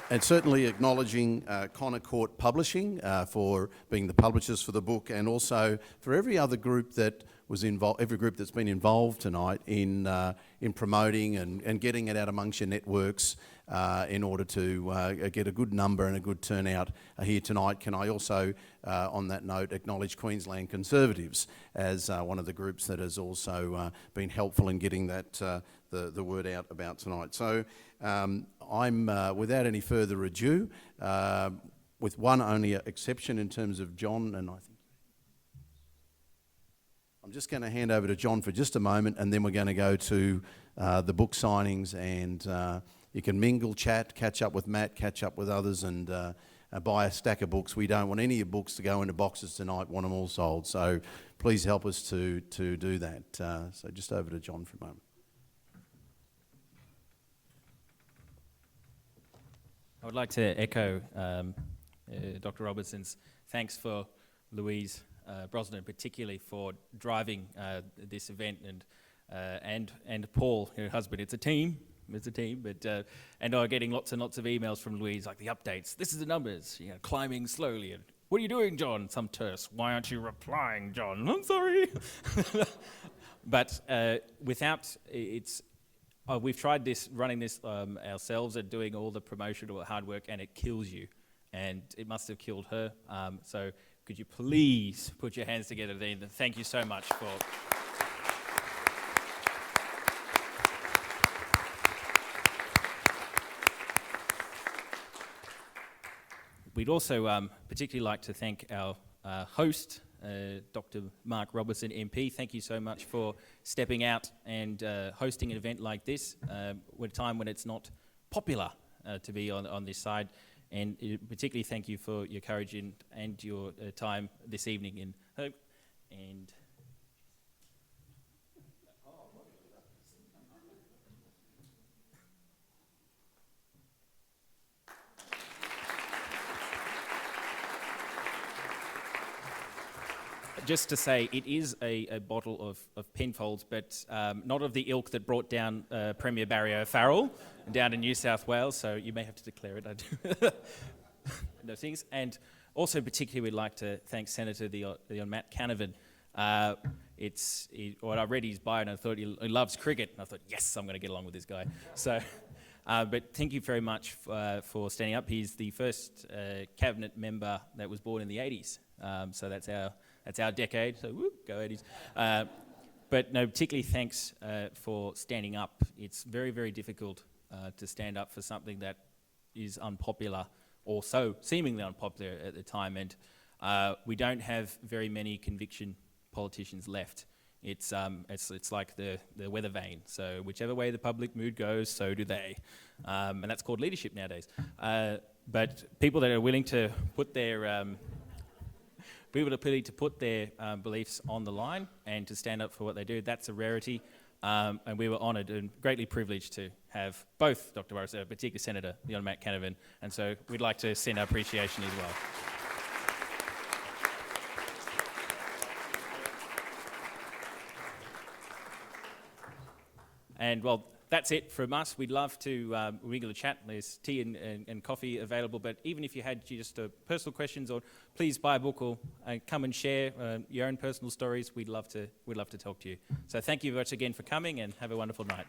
And certainly acknowledging Connor Court Publishing for being the publishers for the book, and also for every other group that was involved, every group that's been involved tonight in promoting and getting it out amongst your networks in order to get a good number and a good turnout here tonight. Can I also, on that note, acknowledge Queensland Conservatives as one of the groups that has also been helpful in getting that the word out about tonight. So I'm, without any further ado, with one only exception in terms of John, and I think I'm just going to hand over to John for just a moment, and then we're going to go to the book signings, and you can mingle, chat, catch up with Matt, catch up with others, and buy a stack of books. We don't want any of your books to go into boxes tonight, want them all sold. So please help us to do that. So just over to John for a moment. I would like to echo Dr. Robertson's thanks for Louise Brosnan, particularly for driving this event, and Paul, her husband. It's a team, but and I'm getting lots and lots of emails from Louise, like the updates. This is the numbers, climbing slowly. And what are you doing, John? Some terse. Why aren't you replying, John? I'm sorry. But without it's. We've tried running this ourselves and doing all the promotional hard work, and it kills you. And it must have killed her. So could you please put your hands together then? Thank you so much for... We'd also particularly like to thank our host, Dr. Mark Robertson, MP. Thank you so much for stepping out and hosting an event like this at a time when it's not popular to be on this side. And particularly thank you for your courage and your time this evening in Hope. And just to say, it is a bottle of Penfolds, but not of the ilk that brought down Premier Barry O'Farrell down in New South Wales, so you may have to declare it. I do those things. And also particularly we'd like to thank Senator Leon Matt Canavan. When I read his bio and I thought he loves cricket, and I thought, yes, I'm going to get along with this guy. So, but thank you very much for standing up. He's the first cabinet member that was born in the 80s, so that's our decade, so whoop, go 80s. But no, particularly thanks for standing up. It's very, very difficult to stand up for something that is unpopular, or so seemingly unpopular at the time, and we don't have very many conviction politicians left. It's like the weather vane, so whichever way the public mood goes, so do they. And that's called leadership nowadays. But people that are willing to put their... people ability to put their beliefs on the line and to stand up for what they do, that's a rarity. And we were honoured and greatly privileged to have both Dr. Morris, particularly Senator Leon Matt Canavan, and so we'd like to send our appreciation as well. And well, that's it from us. We'd love to regular chat. There's tea and coffee available. But even if you had just personal questions, or please buy a book or come and share your own personal stories, we'd love to talk to you. So thank you very much again for coming, and have a wonderful night.